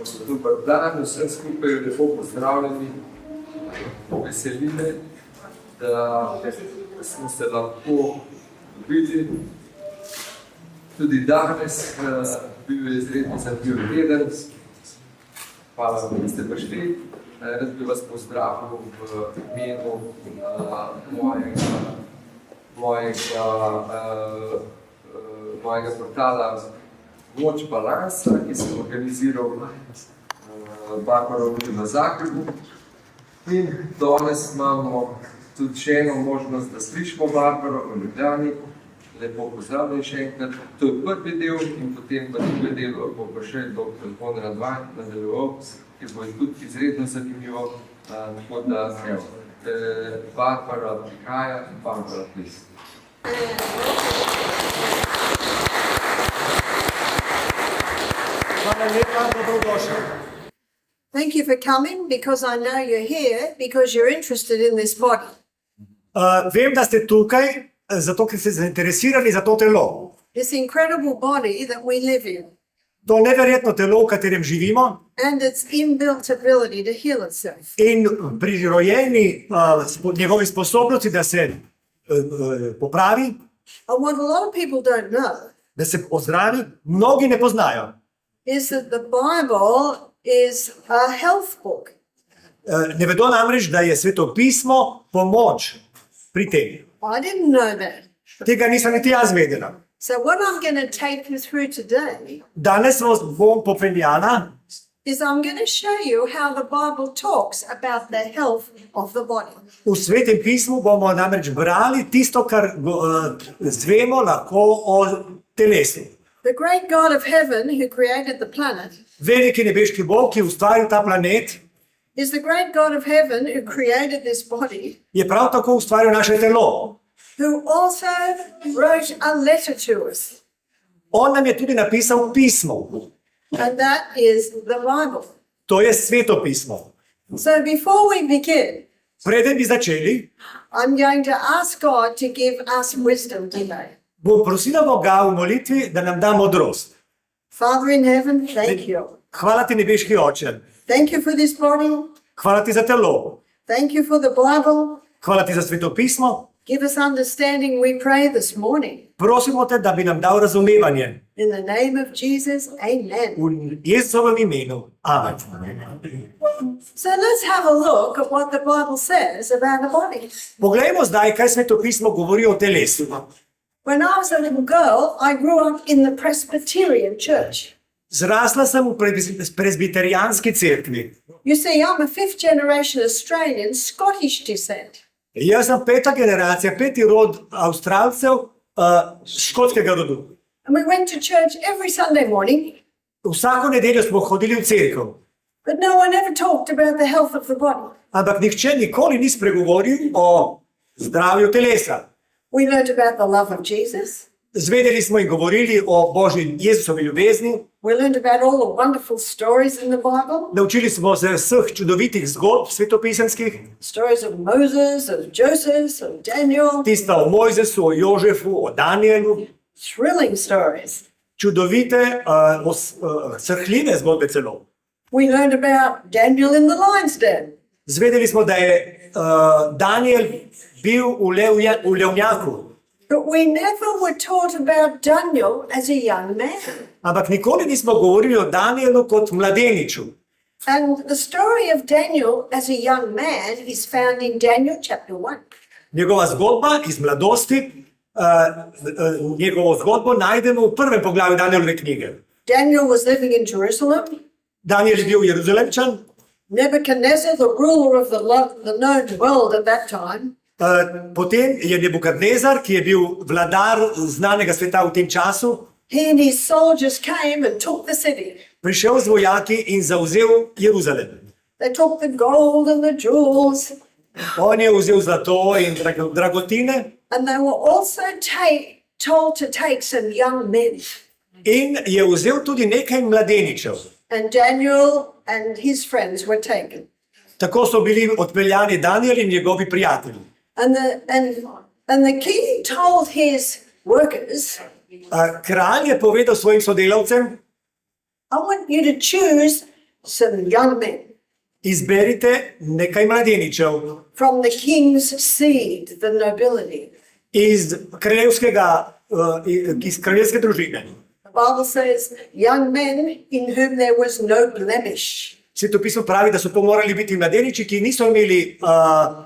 Dober dan, vsem skupaj lepo pozdravljeni. Veseli me, da smo se lahko videli tudi danes. Bil je izredno zanimiv teden. Hvala, da ste prišli. Rad bi vas pozdravil v imenu mojega portala Moč balansa, ki sem organiziral Barbaro v Zagrebu. In danes imamo tudi še eno možnost, da slišimo Barbaro v Ljubljani. Lepo pozdravljeni še enkrat. To je prvi del in potem v drugi delu bo pa še dr. Konrad Vajt nadaljeval, ki bo tudi izredno zanimivo. Tako da, evo, Barbara prihaja in Barbara please. Thank you for coming, because I know you're here because you're interested in this body. Vem, da ste tukaj, zato ker ste zainteresirani za to telo. This incredible body that we live in. To neverjetno telo, v katerem živimo, And its inbuilt ability to heal itself. in prirojeni njegovi sposobnosti, da se popravi, And what a lot of people don't know da se ozdravi, mnogi ne poznajo. is that the Bible is a health book. Ne vedo namreč, da je Sveto pismo pomoč pri tem. I didn't know that. Tega nisem niti jaz vedela. So what I'm going to take you through today Danes vas bom popeljala, is I'm going to show you how the Bible talks about the health of the body. v Svetem pismu bomo namreč brali tisto, kar zvemo lahko o telesu. The great God of heaven who created the planet Veliki nebeški Bog, ki je ustvaril ta planet, is the great God of heaven who created this body, je prav tako ustvaril naše telo. who also wrote a letter to us, On nam je tudi napisal pismo. and that is the Bible. To je Sveto pismo. So before we begin, Preden bi začeli, I'm going to ask God to give us wisdom today. bom prosila Boga v molitvi, da nam da modrost. Father in heaven, thank you. Hvala ti, nebeški Oče. Thank you for this body. Hvala ti za telo. Thank you for the Bible. Hvala ti za Sveto pismo. Give us understanding, we pray this morning. Prosimo te, da bi nam dal razumevanje. In the name of Jesus, amen. V Jezusovem imenu. Amen. So let's have a look at what the Bible says about the body. Poglejmo zdaj, kaj Sveto pismo govori o telesu. When I was a little girl, I grew up in the Presbyterian church. Zrasla sem v prezbiterijanski cerkvi. You see, I'm a fifth generation Australian, Scottish descent. Jaz sem peta generacija, peti rod Avstralcev škotskega rodu. And we went to church every Sunday morning, Vsako nedeljo smo hodili v cerkev, but no one ever talked about the health of the body. ampak nihče nikoli ni spregovoril o zdravju telesa. We learned about the love of Jesus. Zvedeli smo in govorili o Božji Jezusovi ljubezni, We learned about all the wonderful stories in the Bible. naučili smo se vseh čudovitih zgodb svetopisemskih, Stories of Moses, of Joseph, of Daniel. tista o Mojzesu, o Jožefu, o Danielu, Thrilling stories. čudovite, srhljive zgodbe celo. We learned about Daniel in the lion's den. Zvedeli smo, da je Daniel bil v levnjaku, But we never were taught about Daniel as a young man. ampak nikoli nismo govorili o Danielu kot mladeniču. And the story of Daniel as a young man is found in Daniel chapter 1. Njegova zgodba iz mladosti, njegovo zgodbo najdemo v prvem poglavju Danielove knjige. Daniel was living in Jerusalem. Daniel je bil Jeruzalemčan, Nebuchadnezzar, the ruler of the known world at that time, potem je Nebukadnezar, ki je bil vladar znanega sveta v tem času, he and his soldiers came and took the city. prišel z vojaki in zavzel Jeruzalem. They took the gold and the jewels, On je vzel zlato in dragotine and they were also told to take some young men. in je vzel tudi nekaj mladeničev. And Daniel and his friends were taken. Tako so bili odpeljani Daniel in njegovi prijatelji. And the king told his workers, Kralj je povedal svojim sodelavcem, I want you to choose some young men Izberite nekaj mladeničev from the king's seed, the nobility. iz kraljevske družine. The Bible says, young men in whom there was no blemish. Svetopismo pravi, da so to morali biti mladeniči, ki niso imeli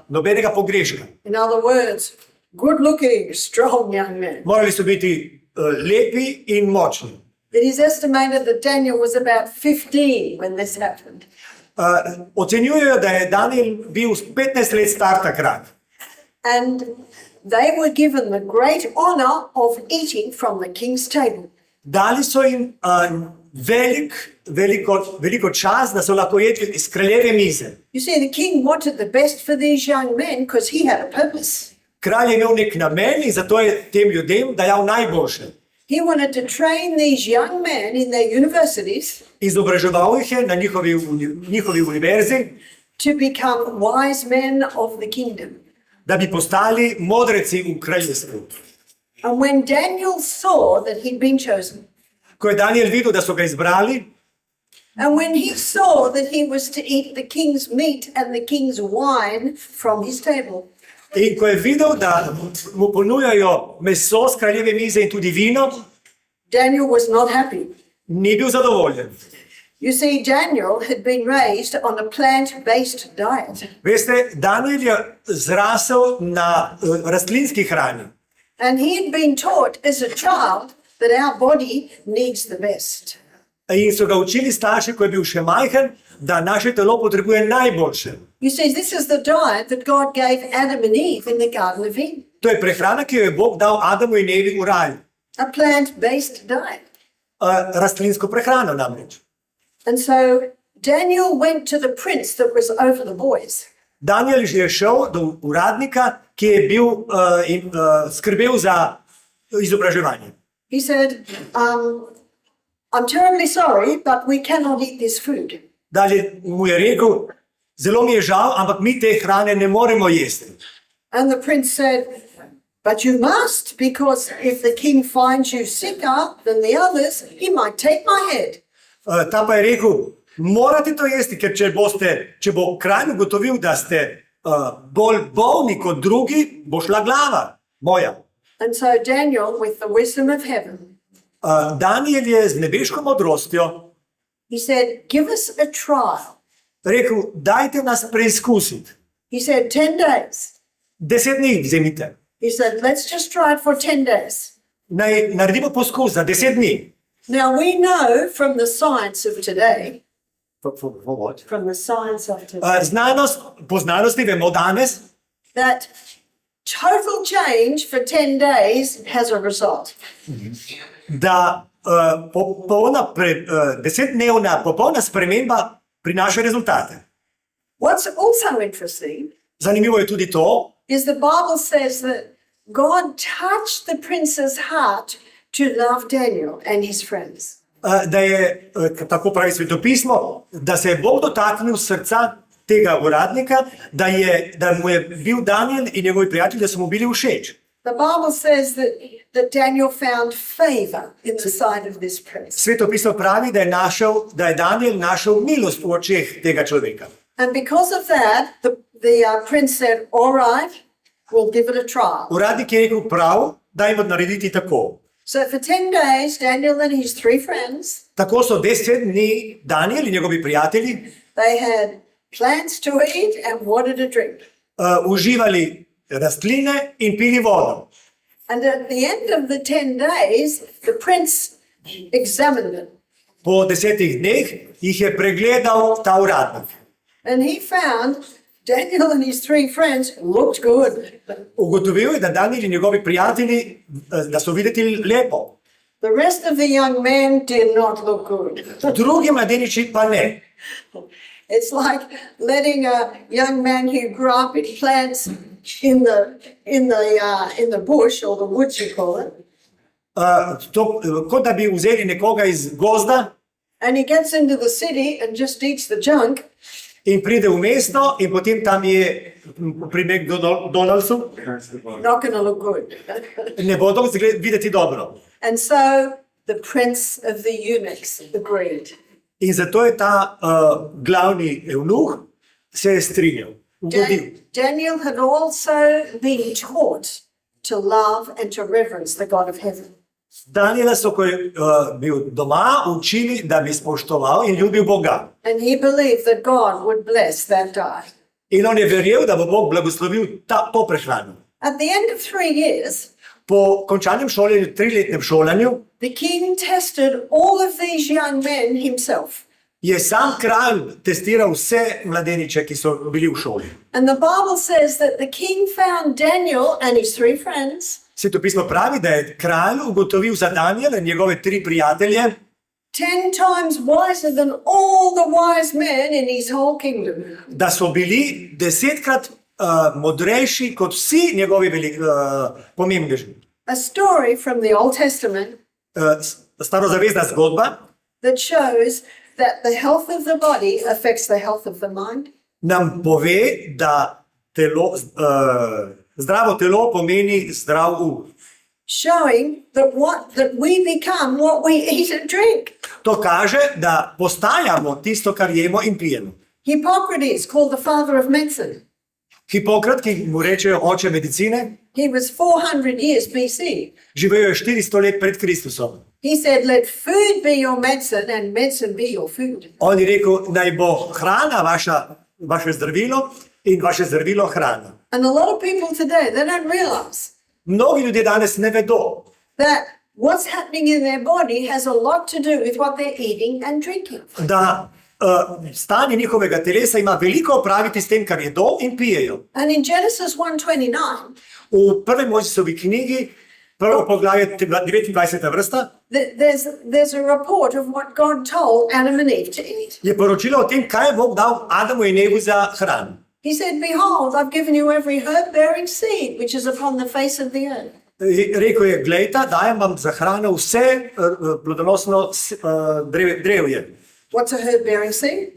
nobenega pogreška. In other words, good looking, strong young men. Morali so biti lepi in močni. It is estimated that Daniel was about 15 when this happened. Ocenjujejo, da je Daniel bil 15 let star takrat. And they were given the great honor of eating from the king's table. Dali so jim veliko čas, da so lahko jedli iz kraljeve mize. You see, the king wanted the best for these young men because he had a purpose. Kralj je imel nek namen in zato je tem ljudem dajal najboljše. He wanted to train these young men in their universities Izobraževal jih je na njihovi univerzi, to become wise men of the kingdom. da bi postali modreci v kraljestvu. And when Daniel saw that he'd been chosen, Ko je Daniel videl, da so ga izbrali, and when he saw that he was to eat the king's meat and the king's wine from his table, in ko je videl, da mu ponujajo meso z kraljeve mize in tudi vino, Daniel was not happy. ni bil zadovoljen. You see, Daniel had been raised on a plant-based diet. Veste, Daniel je zrasel na rastlinski hrani. And he had been taught as a child that our body needs the best. In so ga učili starši, ko je bil še majhen, da naše telo potrebuje najboljše. You see, this is the diet that God gave Adam and Eve in the Garden of Eden. To je prehrana, ki jo je Bog dal Adamu in Evi v raju. A plant-based diet. Rastlinsko prehrano namreč. And so Daniel went to the prince that was over the boys. Daniel je šel do uradnika, ki je bil skrbel za izobraževanje. He said, I'm terribly sorry, but we cannot eat this food. Dalje mu je rekel, zelo mi je žal, ampak mi te hrane ne moremo jesti. And the prince said, but you must, because if the king finds you sicker than the others, he might take my head. Ta pa je rekel, morate to jesti, ker če bo kralj ugotovil, da ste bolj bolni kot drugi, bo šla glava moja. And so Daniel, with the wisdom of heaven, Daniel je z nebeško modrostjo he said, give us a trial. rekel, dajte nas preizkusiti. He said, 10 days. 10 dni vzemite. He said, let's just try it for 10 days. Naj naredimo poskus za 10 dni. Now we know from the science of today, What? from the science of today, Po znanosti vemo danes, that total change for 10 days has a result. da 10-dnevna popolna sprememba prinaša rezultate. What's also interesting Zanimivo je tudi to, is the Bible says that God touched the prince's heart to love Daniel and his friends. da je, tako pravi svetopismo, da se je Bog dotaknil srca tega uradnika, da mu je bil Daniel in njegovi prijatelji, da so mu bili všeč. The Bible says that Daniel found favor in the sight of this prince. Svetopismo pravi, da je Daniel našel milost v očeh tega človeka. And because of that, the prince said, all right, we'll give it a trial. Uradnik je rekel, prav, dajmo narediti tako. So for 10 days, Daniel and his 3 friends, Tako so 10 dni Daniel in njegovi prijatelji they had plants to eat and water to drink. uživali rastline in pili vodo. And at the end of the 10 days, the prince examined them. Po 10 dneh jih je pregledal ta uradnik. And he found Daniel and his 3 friends looked good. Ugotovil je, da Daniel in njegovi prijatelji, da so videti lepo. The rest of the young men did not look good. Drugi mladeniči pa ne. It's like letting a young man who grew up in plants in the bush, or the woods you call it, Kot da bi vzeli nekoga iz gozda and he gets into the city and just eats the junk. in pride v mesto in potem tam je pri McDonald'su, Not going to look good. ne bodo videti dobro. And so the prince of the eunuchs agreed. In zato je ta glavni evnuh se je strinjal. Ugodil. Daniel had also been taught to love and to reverence the God of heaven. Daniela so, ko je bil doma, učili, da bi spoštoval in ljubil Boga. And he believed that God would bless that diet. In on je verjel, da bo Bog blagoslovil to prehrano. At the end of 3 years, Po končanem šolanju, 3-letnem šolanju, the king tested all of these young men himself. je sam kralj testiral vse mladeniče, ki so bili v šoli. And the Bible says that the king found Daniel and his 3 friends Svetopismo pravi, da je kralj ugotovil za Daniela in njegove 3 prijatelje, 10 times wiser than all the wise men in his whole kingdom. da so bili 10-krat modrejši kot vsi njegovi pomembneži. A story from the Old Testament Starozavezna zgodba that shows that the health of the body affects the health of the mind. nam pove, da zdravo telo pomeni zdrav Showing that we become what we eat and drink. To kaže, da postajamo tisto, kar jemo in pijemo. Hippocrates, called the father of medicine, Hipokrat, ki mu rečejo oče medicine, he was 400 years BC. živel je 400 let pred Kristusom. He said, let food be your medicine and medicine be your food. On je rekel, naj bo hrana vaše zdravilo in vaše zdravilo hrana. And a lot of people today, they don't realize Mnogi ljudje danes ne vedo, that what's happening in their body has a lot to do with what they're eating and drinking. da stanje njihovega telesa ima veliko opraviti s tem, kar jedo in pijejo. And in Genesis 1:29, V prvej Mojsisovi knjigi, prvo poglavje, 29. vrsta, there's a report of what God told Adam and Eve to eat. je poročilo o tem, kaj je Bog dal Adamu in Evi za hrano. He said, behold, I've given you every herb-bearing seed which is upon the face of the earth. Rekel je, glejta, dajem vam za hrano vse plodonosno drevje. What's a herb-bearing seed?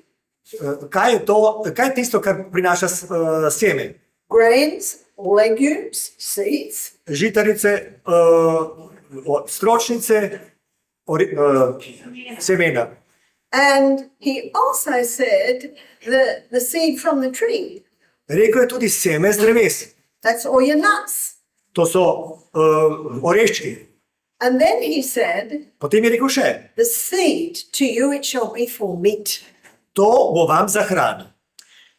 Kaj je tisto, kar prinaša seme? Grains, legumes, seeds. Žitarice, stročnice, semena. And he also said the seed from the tree. Rekel je tudi seme z dreves. That's all your nuts. To so oreščki. And then he said, Potem je rekel še, the seed to you it shall be for meat. to bo vam za hrano.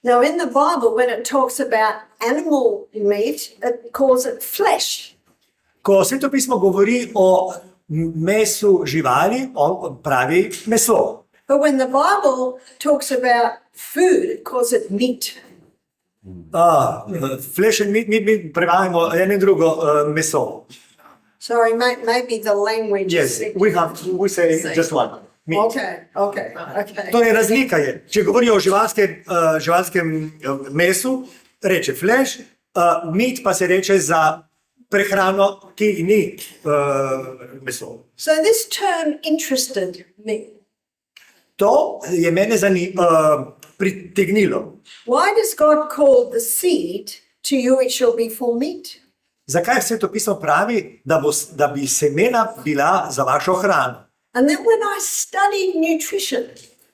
Now in the Bible, when it talks about animal meat, it calls it flesh. Ko Svetopismo govori o mesu živali, on pravi meso. But when the Bible talks about food, it calls it meat. Flesh and meat, mi prevajamo eno in drugo meso. Sorry, maybe the language Yes, is... we say just one. Meat. Okay. Torej, razlika je, če govorijo o živalskem mesu, reče flesh, meat pa se reče za prehrano, ki ni meso. So this term interested me. To je mene pritegnilo. Why does God call the seed to you it shall be for meat? Zakaj Svetopismo pravi, da bi semena bila za vašo hrano? And then when I studied nutrition,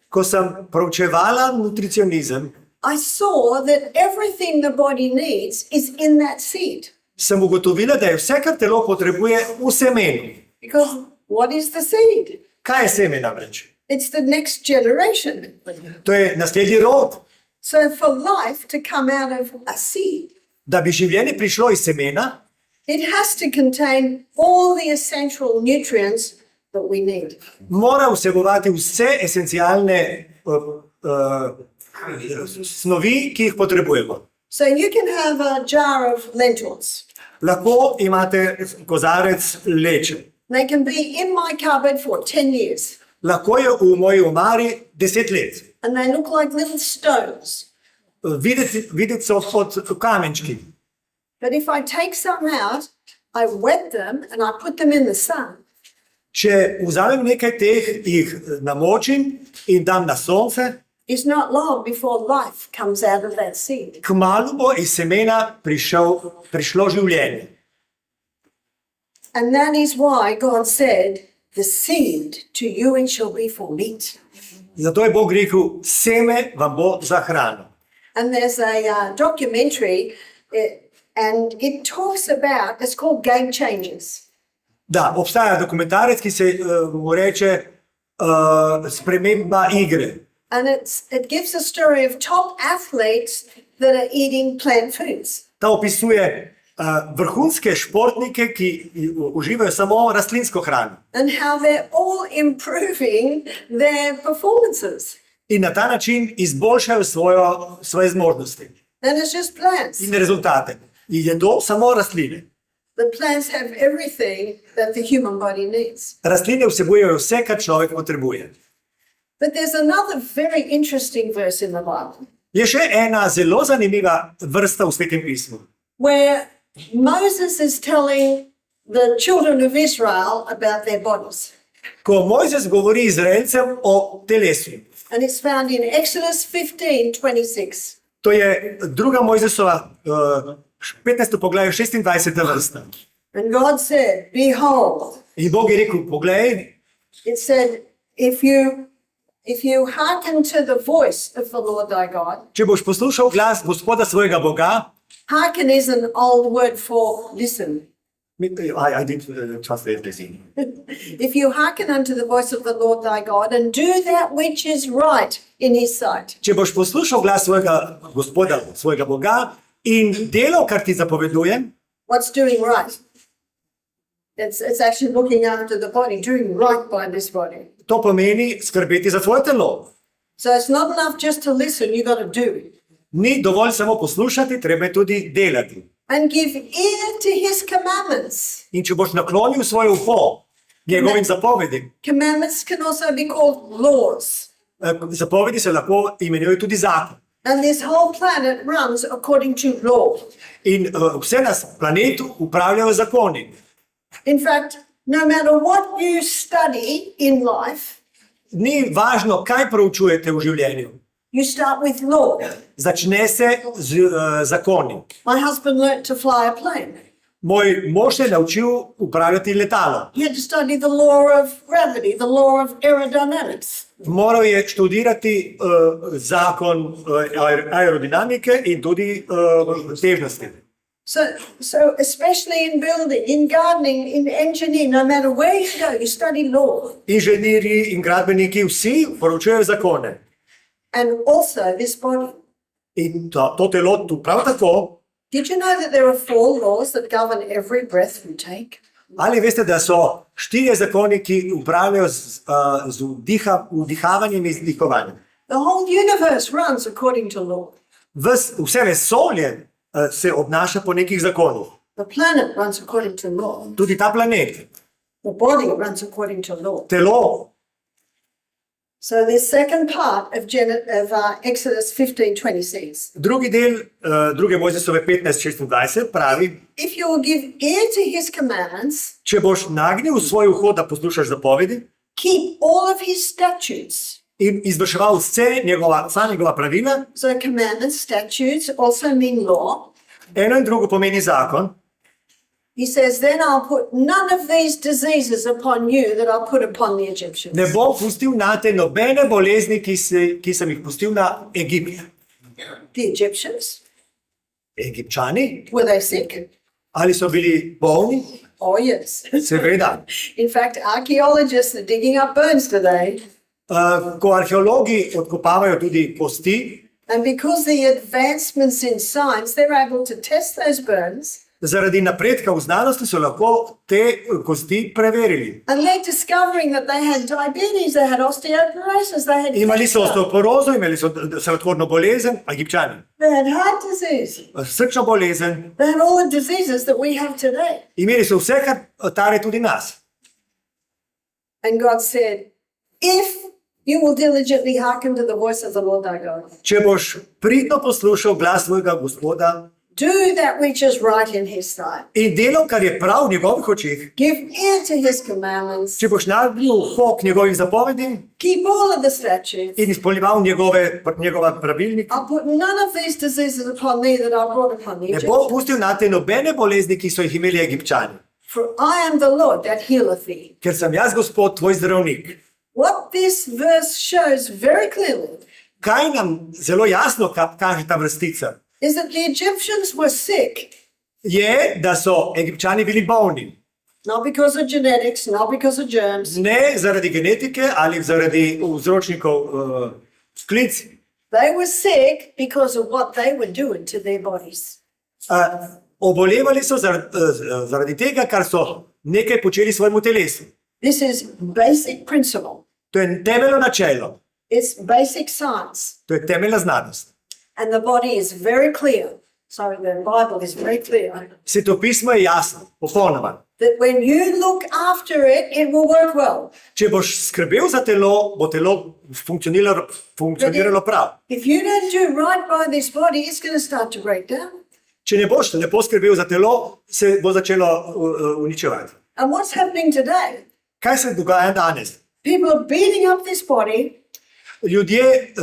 Ko sem proučevala nutricionizem, I saw that everything the body needs is in that seed. sem ugotovila, da je vse, kar telo potrebuje, v semenu. Because what is the seed? Kaj je seme namreč? It's the next generation. To je naslednji rod. So for life to come out of a seed, Da bi življenje prišlo iz semena, it has to contain all the essential nutrients that we need. mora vsebovati vse esencialne snovi, ki jih potrebujemo. So you can have a jar of lentils. Lahko imate kozarec leče. They can be in my cupboard for 10 years. Lahko je v moji omari 10 let. And they look like little stones. Videti so kot kamenčki. But if I take some out, I wet them and I put them in the sun. Če vzamem nekaj teh, jih namočim in dam na sonce, It's not long before life comes out of that seed. kmalu bo iz semena prišlo življenje. And that is why God said, the seed to you it shall be for meat. Zato je Bog rekel, seme vam bo za hrano. And there's a documentary, and it talks about, it's called Game Changers. Da, obstaja dokumentarec, ki se mu reče sprememba igre. And it gives a story of top athletes that are eating plant foods. Ta opisuje vrhunske športnike, ki uživajo samo rastlinsko hrano. And how they're all improving their performances. In na ta način izboljšajo svoje zmožnosti And it's just plants. in rezultate. In je to samo rastline. The plants have everything that the human body needs. Rastline vsebujejo vse, kar človek potrebuje. But there's another very interesting verse in the Bible Je še ena zelo zanimiva vrsta v Svetem pismu, where Moses is telling the children of Israel about their bodies. ko Mojzes govori Izraelcem o telesu. And it's found in Exodus 15:26. To je druga Mojzesova 15. poglavje 26. vrsta. And God said, behold, In Bog je rekel, poglej, it said, if you hearken to the voice of the Lord thy God, če boš poslušal glas Gospoda svojega Boga, hearken is an old word for listen. I didn't translate this in. If you hearken unto the voice of the Lord thy God and do that which is right in his sight. Če boš poslušal glas svojega Gospoda, svojega Boga in delal, kar ti zapovedujem, What's doing right? It's actually looking after the body, doing right by this body. to pomeni skrbeti za tvoje telo. So it's not enough just to listen, you got to do. Ni dovolj samo poslušati, treba je tudi delati. And give ear to his commandments. In če boš naklonil svoje uho njegovim zapovedim, Commandments can also be called laws. zapovedi se lahko imenujejo tudi zakon. And this whole planet runs according to law. In vse nas planetu upravljajo zakoni. In fact, no matter what you study in life, Ni važno, kaj proučujete v življenju. you start with law. Začne se z zakoni. My husband learnt to fly a plane. Moj mož se je naučil upravljati letalo. He had to study the law of gravity, the law of aerodynamics. Moral je študirati zakon aerodinamike in tudi težnosti. So especially in building, in gardening, in engineering, no matter where you go, you study law. Inženirji in gradbeniki vsi proučujejo zakone. And also this body. In to telo tu prav tako. Did you know that there are 4 laws that govern every breath you take? Ali veste, da so 4 zakoni, ki upravljajo z vdihavanjem in izdihovanjem? The whole universe runs according to law. Vse vesolje se obnaša po nekih zakonih. The planet runs according to law. Tudi ta planet, The body runs according to law. telo. So the second part of Exodus 15:26. Drugi del druge Mojzesove 15:26 pravi, If you will give ear to his commandments, če boš nagnil svoj uho, da poslušaš zapovedi keep all of his statutes. in izvrševal vsa njegova pravila, So commandments, statutes also mean law. eno in drugo pomeni zakon. He says, then I'll put none of these diseases upon you that I'll put upon the Egyptians. Ne bom pustil nate nobene bolezni, ki sem jih pustil na Egipt. The Egyptians, Egipčani, were they sick? ali so bili bolni? Oh, yes. Seveda. In fact, archaeologists are digging up bones today. Ko arheologi odkopavajo tudi kosti, And because the advancements in science, they're able to test those bones. zaradi napredka v znanosti so lahko te kosti preverili. And they're discovering that they had diabetes, they had osteoporosis, they had Imeli so cancer, osteoporozo, imeli so srčnodno bolezen, Egipčani. they had heart disease. Srčno bolezen, They had all the diseases that we have today. imeli so vse, kar tare tudi nas. And God said, if you will diligently hearken to the voice of the Lord thy God, Če boš pridno poslušal glas svojega Gospoda do that which is right in his sight. in delal, kar je prav v njegovih očih, Give ear to his commandments. če boš nagnil uho k njegovim zapovedim Keep all of the statutes. in izpolnjeval njegova pravilnik, I'll put none of these diseases upon thee that I brought upon the ne bom Egyptians. pustil nate nobene bolezni, ki so jih imeli Egipčani. For I am the Lord that healeth thee. Ker sem jaz, Gospod, tvoj zdravnik. What this verse shows very clearly Kaj nam zelo jasno kaže ta vrstica? is that the Egyptians were sick, Je, da so Egipčani bili bolni. not because of genetics, not because of germs. Ne zaradi genetike ali zaradi vzročnikov sklic. They were sick because of what they were doing to their bodies. Obolevali so zaradi tega, kar so nekaj počeli svojemu telesu. This is basic principle. To je temeljno načelo, It's basic science. to je temeljna znanost. And the body is very clear. Sorry, the Bible is very clear. Svetopismo je jasno, popolnoma. That when you look after it, it will work well. Če boš skrbel za telo, bo telo funkcioniralo prav. If you don't do right by this body, it's going to start to break down. Če ne boš lepo skrbel za telo, se bo začelo uničevati. And what's happening today? Kaj se dogaja danes? People are beating up this body, Ljudje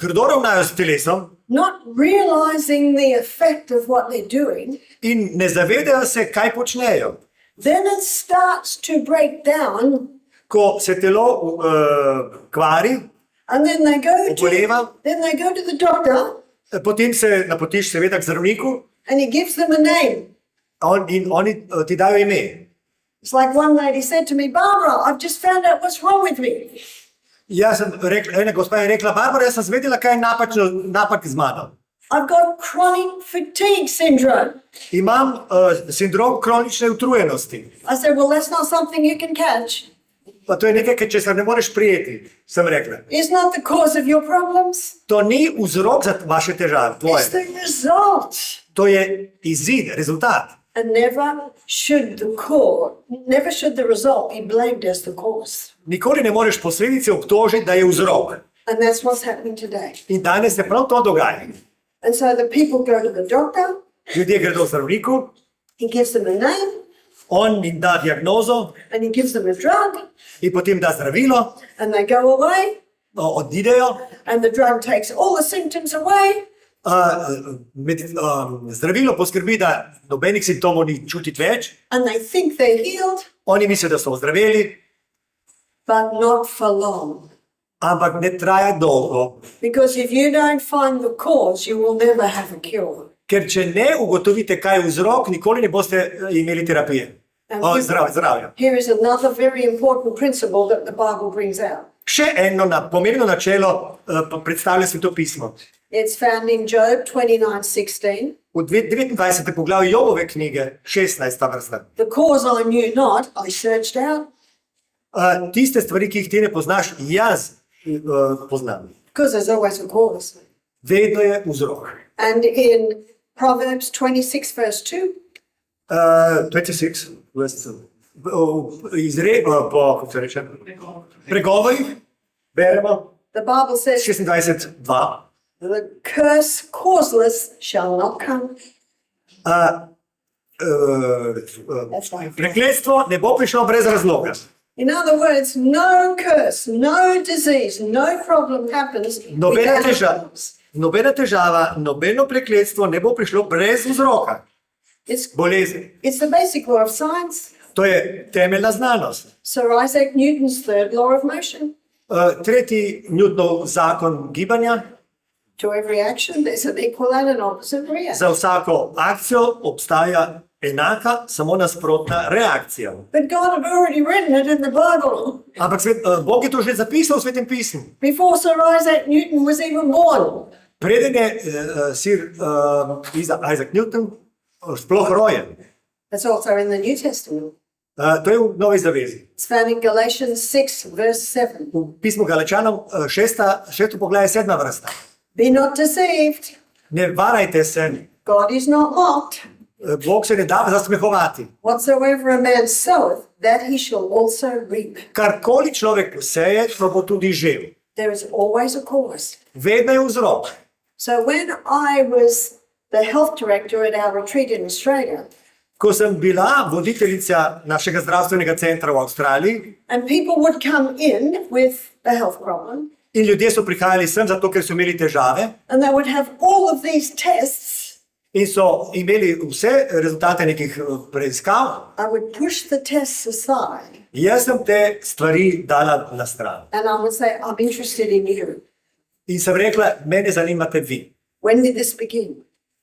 grdo ravnajo s telesom not realizing the effect of what they're doing. in ne zavedajo se, kaj počnejo. Then it starts to break down, Ko se telo kvari, and then they Oboleva. go to the doctor, potem se napotiš seveda k zdravniku and he gives them a name. in oni ti dajo ime. It's like one lady said to me, Barbara, I've just found out what's wrong with me. Jaz sem rekla, ena gospa je rekla, Barbara, jaz sem zvedela, kaj je napak z mano. I've got chronic fatigue syndrome. Imam sindrom kronične utrujenosti. I said, well, that's not something you can catch. Pa to je nekaj, česar ne moreš prijeti, sem rekla. It's not the cause of your problems. To ni vzrok za vaše težave, It's tvoje. the result. To je izid, rezultat. And never should the result be blamed as the cause. Nikoli ne moreš posledice obtožiti, da je vzrok. And that's what's happening today. In danes se prav to dogaja. And so the people go to the doctor, Ljudje gredo k zdravniku, he gives them a name, on jim da diagnozo and he gives them a drug, in potem da zdravilo, and they go away, odidejo, and the drug takes all the symptoms away, zdravilo poskrbi, da nobenih simptomov ni čutiti več, and they think they're healed, oni mislijo, da so ozdraveli, but not for long. ampak ne traja dolgo. Because if you don't find the cause, you will never have a cure. Ker če ne ugotovite, kaj je vzrok, nikoli ne boste imeli terapije. Zdravja. Here is another very important principle that the Bible brings out. Še eno pomembno načelo predstavlja svetopismo. It's found in Job 29:16. V 29. poglavju Jobove knjige, 16. vrsta. The cause I knew not, I searched out, Tiste stvari, ki jih ti ne poznaš, jaz poznam. because there's always a cause. Vedno je vzrok. And in Proverbs 26, verse 2, 26, kako se reče? Pregovori, beremo, the Bible says, 26:2. the curse causeless shall not come. That's right. Prekletstvo ne bo prišlo brez razloga. In other words, no curse, no disease, no problem happens without a cause. Nobena težava, nobeno prekletstvo ne bo prišlo brez vzroka. Bolezen. It's the basic law of science. To je temeljna znanost. Sir Isaac Newton's third law of motion. Tretji Newtonov zakon gibanja. To every action, there's an equal and an opposite reaction. Za vsako akcijo obstaja enaka, samo nasprotna reakcija. But God had already written it in the Bible Ampak Bog je to že zapisal v Svetem pismu. before Sir Isaac Newton was even born. Preden je Sir Isaac Newton sploh rojen. That's also in the New Testament. To je v Novi zavezi. It's found in Galatians 6, verse 7. V pismu Galačanom, 6. poglavje, 7. vrsta. Be not deceived. Ne varajte se, God is not mocked. Bog se ne da zasmehovati. Whatsoever a man soweth, that he shall also reap. Karkoli človek poseje, to bo tudi žel. There is always a cause. Vedno je vzrok. So when I was the health director at our retreat in Australia, Ko sem bila voditeljica našega zdravstvenega centra v Avstraliji and people would come in with a health problem, in ljudje so prihajali sem zato, ker so imeli težave and they would have all of these tests, in so imeli vse rezultate nekih preiskav, I would push the tests aside jaz sem te stvari dala na stran. and I would say, I'm interested in you. In sem rekla, mene zanimate vi. When did this begin?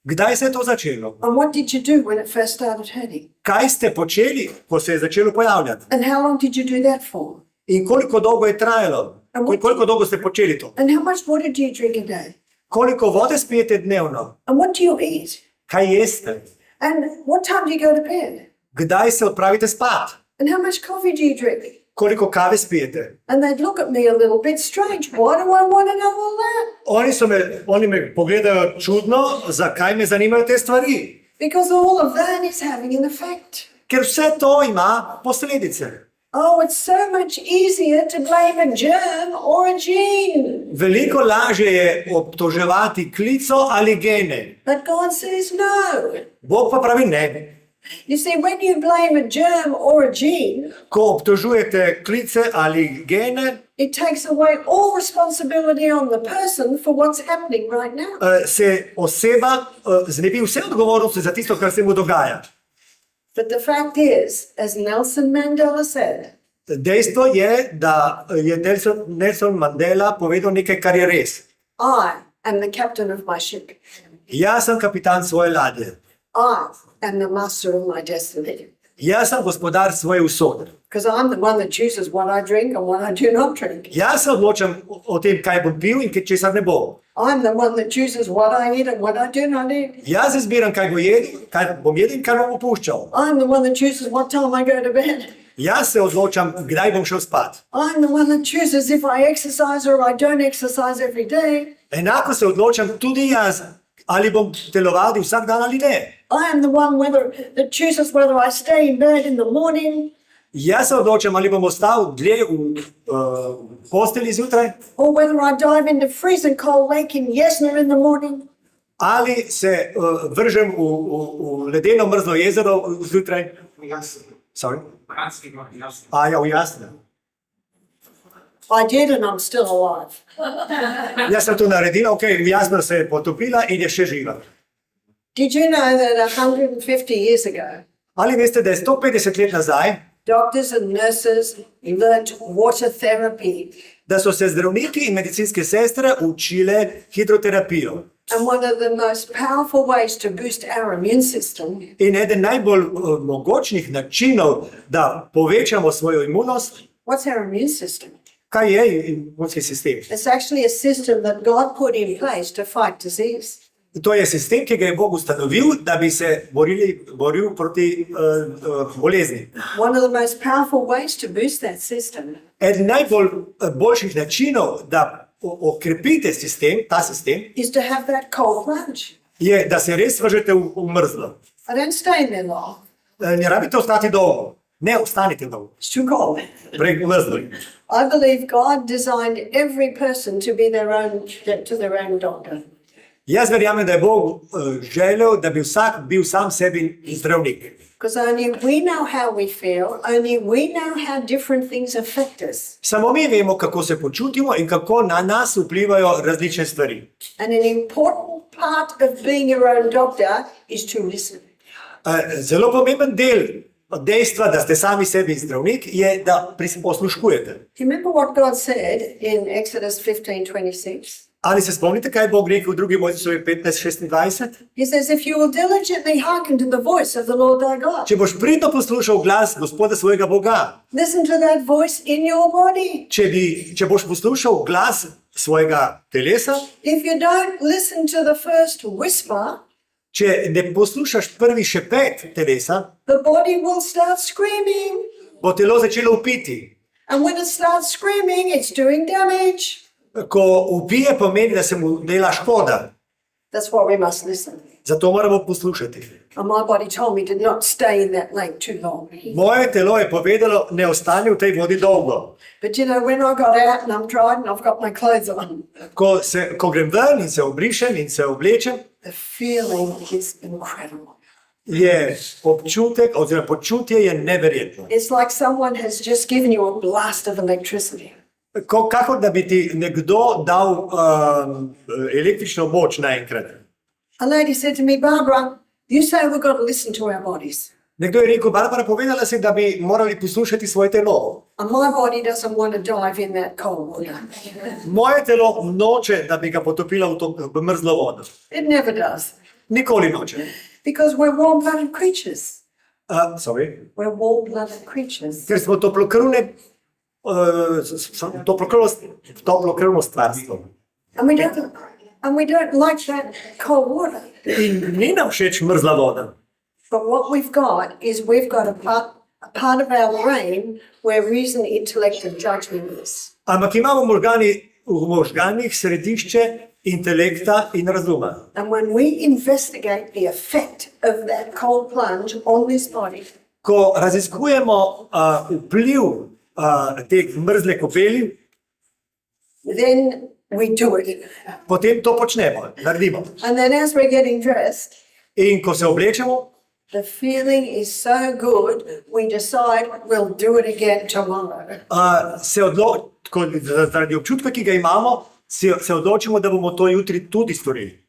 Kdaj se je to začelo? And what did you do when it first started hurting? Kaj ste počeli, ko se je začelo pojavljati? And how long did you do that for? In koliko dolgo je trajalo? Koliko dolgo ste počeli to? And how much water do you drink a day? Koliko vode spijete dnevno? And what do you eat? Kaj jeste? And what time do you go to bed? Kdaj se odpravite spat? And how much coffee do you drink? Koliko kave spijete? And they'd look at me a little bit strange. Why do I want to know all that? Oni me pogledajo čudno, zakaj me zanimajo te stvari. Because all of that is having an effect. Ker vse to ima posledice. Oh, it's so much easier to blame a germ or a gene. Veliko lažje je obtoževati klico ali gene. But God says no. Bog pa pravi ne. You see, when you blame a germ or a gene, Ko obtožujete klice ali gene, it takes away all responsibility on the person for what's happening right now. se oseba znebi vse odgovornosti za tisto, kar se mu dogaja. But the fact is, as Nelson Mandela said, Dejstvo je, da je Nelson Mandela povedal nekaj, kar je res. I am the captain of my ship. Jaz sem kapitan svoje ladje. I am the master of my destiny. Jaz sem gospodar svoje usode. Because I'm the one that chooses what I drink and what I do not drink. Jaz se odločam o tem, kaj bom pil in česar ne bom. I'm the one that chooses what I eat and what I do not eat. Jaz izbiram, kaj bom jedel in kaj bom opuščal. I'm the one that chooses what time I go to bed. Jaz se odločam, kdaj bom šel spat. I'm the one that chooses if I exercise or I don't exercise every day. Enako se odločam tudi jaz, ali bom telovadil vsak dan ali ne. I am the one that chooses whether I stay in bed in the morning Jaz se odločam, ali bom ostal dlje v postelji zjutraj, or whether I dive into freezing cold Lake in Yesner in the morning. ali se vržem v ledeno mrzlo jezero zjutraj. Sorry? A ja, v jasno. I did and I'm still alive. Jaz sem to naredila, ok, jasno se je potopila in je še živa. Did you know that 150 years ago, Ali veste, da je 150 let nazaj, doctors and nurses learnt water therapy? da so se zdravniki in medicinske sestre učile hidroterapijo. And one of the most powerful ways to boost our immune system In eden najbolj mogočnih načinov, da povečamo svojo imunost, what's our immune system? kaj je imunski sistem? It's actually a system that God put in place to fight disease. To je sistem, ki ga je Bog ustanovil, da bi se boril proti bolezni. One of the most powerful ways to boost that system Eden boljših načinov, da okrepite ta sistem, is to have that cold plunge. je, da se res vržete v mrzlo. I don't stay in there long. Ne rabite ostati dolgo. Ne ostanite dolgo. It's too cold. Prej mrzlo. I believe God designed every person to be their own doctor. Jaz verjamem, da je Bog želel, da bi vsak bil sam sebi zdravnik. Because only we know how we feel, only we know how different things affect us. Samo mi vemo, kako se počutimo in kako na nas vplivajo različne stvari. And an important part of being your own doctor is to listen. Zelo pomemben del dejstva, da ste sami sebi zdravnik, je, da posluškujete. Do you remember what God said in Exodus 15:26? Ali se spomnite, kaj je Bog rekel v 2. Mojsičevi 15:26? He says, if you will diligently hearken to the voice of the Lord thy God, Če boš pridno poslušal glas Gospoda svojega Boga, listen to that voice in your body. če boš poslušal glas svojega telesa, If you don't listen to the first whisper, če ne poslušaš prvi šepet telesa, the body will start screaming. bo telo začelo vpiti. And when it starts screaming, it's doing damage. Ko vpije, pomeni, da se mu dela škoda. That's why we must listen. Zato moramo poslušati. And my body told me to not stay in that lake too long. Moje telo je povedalo, ne ostani v tej vodi dolgo. But you know, when I got out and I'm dried and I've got my clothes on, Ko grem ven in se obrišem in se oblečem, the feeling is incredible. je občutek oziroma počutje je neverjetno. It's like someone has just given you a blast of electricity. Kakor da bi ti nekdo dal električno moč naenkrat. A lady said to me, Barbara, you say we've got to listen to our bodies. Nekdo je rekel, Barbara, povedala si, da bi morali poslušati svoje telo. And my body doesn't want to dive in that cold water. Moje telo noče, da bi ga potopila v to v mrzlo vodo. It never does. Nikoli noče. Because we're warm-blooded creatures. Sorry. We're warm-blooded creatures. Ker smo toplokrvno stvarstvo. And we don't like that cold water. In ni nam všeč mrzla voda. But what we've got is we've got a part of our brain where reason, intellect and judgment is. Ampak imamo v možganih središče intelekta in razuma. And when we investigate the effect of that cold plunge on this body, Ko raziskujemo vpliv te mrzle kopeli, then we do it. potem to počnemo, naredimo. And then as we're getting dressed, In ko se oblečemo, the feeling is so good, we decide we'll do it again tomorrow. zaradi občutka, ki ga imamo, se odločimo, da bomo to jutri tudi storili.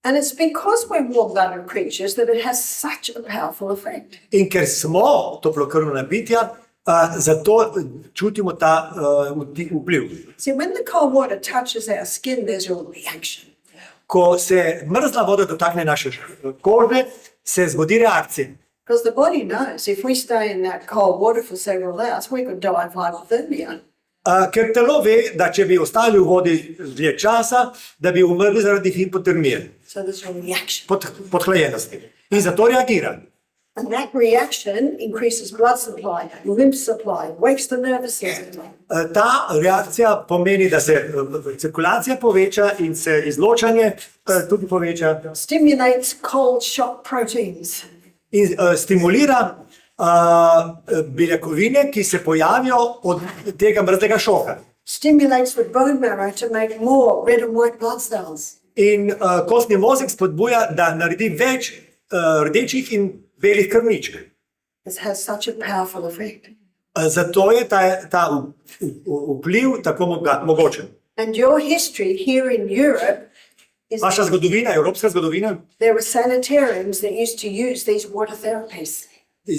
And it's because we're warm-blooded creatures that it has such a powerful effect. In ker smo toplokrvna bitja, zato čutimo ta vpliv. See, when the cold water touches our skin, there's a reaction. Ko se mrzla voda dotakne naše kože, se zgodi reakcija. Because the body knows if we stay in that cold water for several hours, we could die of hypothermia. Ker telo ve, da če bi ostali v vodi dlje časa, da bi umrli zaradi hipotermije, So there's a reaction. podhlajenosti. In zato reagira. And that reaction increases blood supply, lymph supply, wakes the nervous system. Ta reakcija pomeni, da se cirkulacija poveča in se izločanje tudi poveča Stimulates cold shock proteins. in stimulira beljakovine, ki se pojavijo od tega mrzlega šoka. Stimulates the bone marrow to make more red and white blood cells. In kostni mozek spodbuja, da naredi več rdečih in belih krvničk. It has such a powerful effect. Zato je ta vpliv tako mogočen. And your history here in Europe is Vaša zgodovina, evropska zgodovina, there were sanitariums that used to use these water therapies.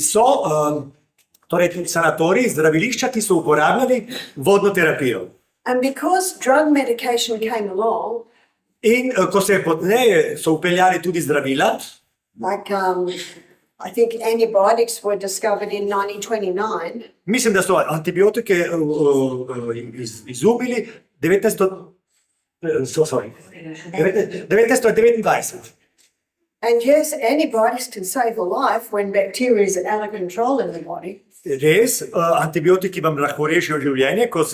so torej sanatoriji, zdravilišča, ki so uporabljali vodno terapijo. And because drug medication came along, In ko se pozneje so upeljali tudi zdravila, like I think antibiotics were discovered in 1929, mislim, da so antibiotike izumili 1929. and yes, antibiotics can save a life when bacteria is out of control in the body. Res, antibiotiki vam lahko rešijo življenje, ko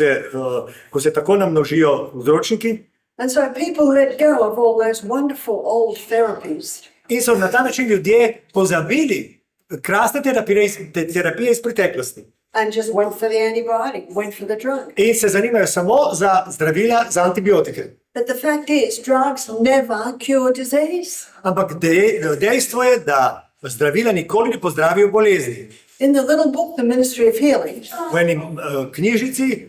se tako namnožijo vzročniki. And so people let go of all those wonderful old therapies. In so na ta način ljudje pozabili krasne terapije iz preteklosti. And just went for the antibiotic, went for the drug. In se zanimajo samo za zdravila, za antibiotike. But the fact is, drugs never cure disease. Ampak dejstvo je, da zdravila nikoli ne pozdravijo bolezni. In the little book, The Ministry of Healing, V eni knjižici,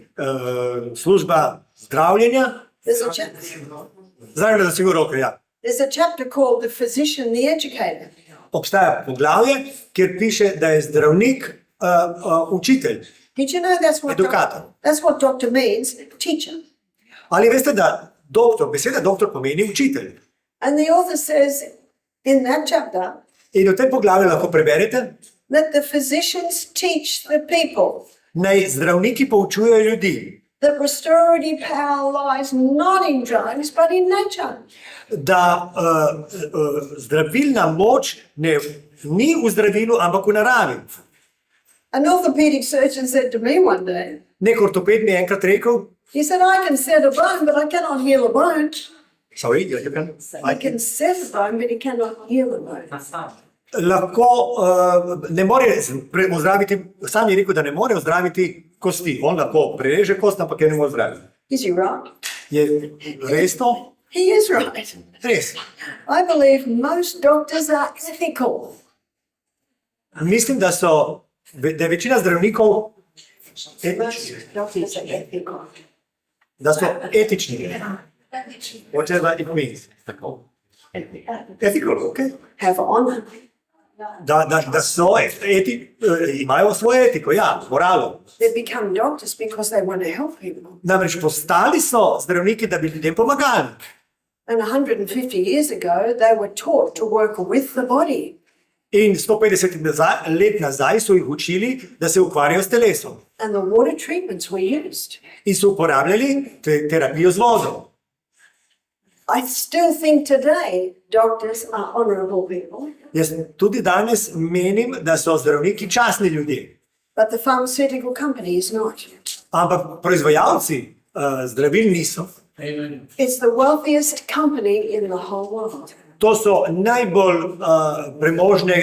služba zdravljenja, there's a chapter. zdravljenja za sigurno roke, ja. There's a chapter called The Physician, the Educator. Obstaja poglavje, kjer piše, da je zdravnik učitelj. Did you know Educator. that's what doctor means? Teacher. Ali veste, da beseda doktor pomeni učitelj? And the author says in that chapter In v tem poglavju lahko preberete, that the physicians teach the people naj zdravniki poučujejo ljudi, that restorative power lies not in drugs but in nature. da zdravilna moč ni v zdravilu, ampak v naravi. An orthopedic surgeon said to me one day, Nek ortoped mi je enkrat rekel, he said, I can set a bone, but I cannot heal a bone. sorry, you can, I can set a bone, but he cannot heal a bone. lahko ne more ozdraviti, sam je rekel, da ne more ozdraviti kosti. On lahko prereže kost, ampak je ne more ozdraviti. Is he right? Je res to? He is right. Res. I believe most doctors are ethical. Mislim, da je večina zdravnikov etični. Doctors are ethical. Da so etični. Whatever it means. Ethical, ok? have honor. Da so imajo svojo etiko, ja, moralo. They become doctors because they want to help people. Namreč postali so zdravniki, da bi ljudem pomagali. And 150 years ago, they were taught to work with the body. In 150 let nazaj so jih učili, da se ukvarjajo s telesom. And the water treatments were used. In so uporabljali terapijo z vodo. I still think today doctors are honorable people, Jaz tudi danes menim, da so zdravniki častni ljudje. but the pharmaceutical company is not. Ampak proizvajalci zdravil niso. It's the wealthiest company in the whole world. To so najbolj premožne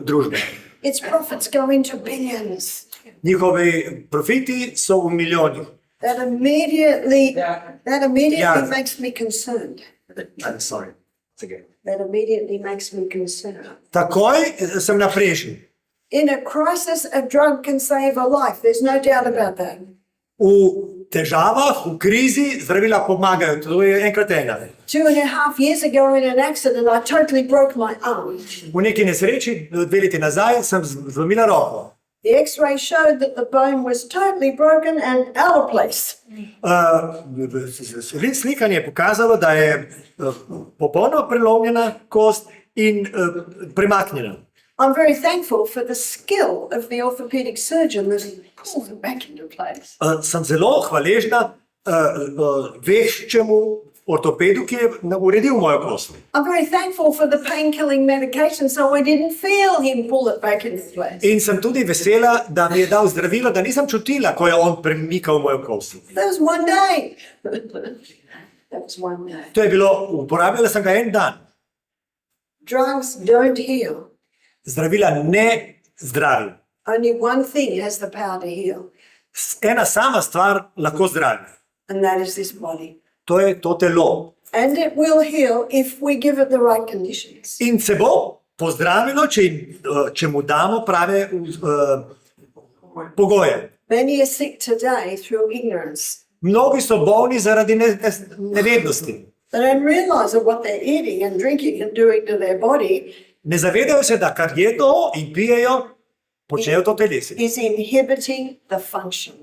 družbe. Its profits go into billions. Njihovi profiti so v milijonih. That immediately Yeah. makes me concerned. I'm sorry. It's okay. That immediately makes me concerned. Takoj sem naprežen. In a crisis, a drug can save a life. There's no doubt about that. V težavah, v krizi zdravila pomagajo. To je enkrat ena. 2.5 years ago in an accident, I totally broke my arm. V neki nesreči, 2 leti nazaj, sem zlomila roko. The x-ray showed that the bone was totally broken and out of place. Slikanje je pokazalo, da je popolnoma prelomljena kost in premaknjena. I'm very thankful for the skill of the orthopedic surgeon that pulled it back into place. Sem zelo hvaležna veščemu ortopedu, ki je uredil mojo kost. I'm very thankful for the pain-killing medication so I didn't feel him pull it back into place. In sem tudi vesela, da mi je dal zdravilo, da nisem čutila, ko je on premikal mojo kost. That was one day. That was one day. To je bilo, uporabljala sem ga en dan. Drugs don't heal. Zdravila ne zdravi. Only one thing has the power to heal, Ena sama stvar lahko zdravi. and that is this body. To je to telo. And it will heal if we give it the right conditions. In se bo pozdravilo, če mu damo prave pogoje. Many are sick today through ignorance. Mnogi so bolni zaradi nevednosti. They don't realize that what they're eating and drinking and doing to their body Ne zavedajo se, da kar jedo in pijejo, počnejo to telesi. is inhibiting the function.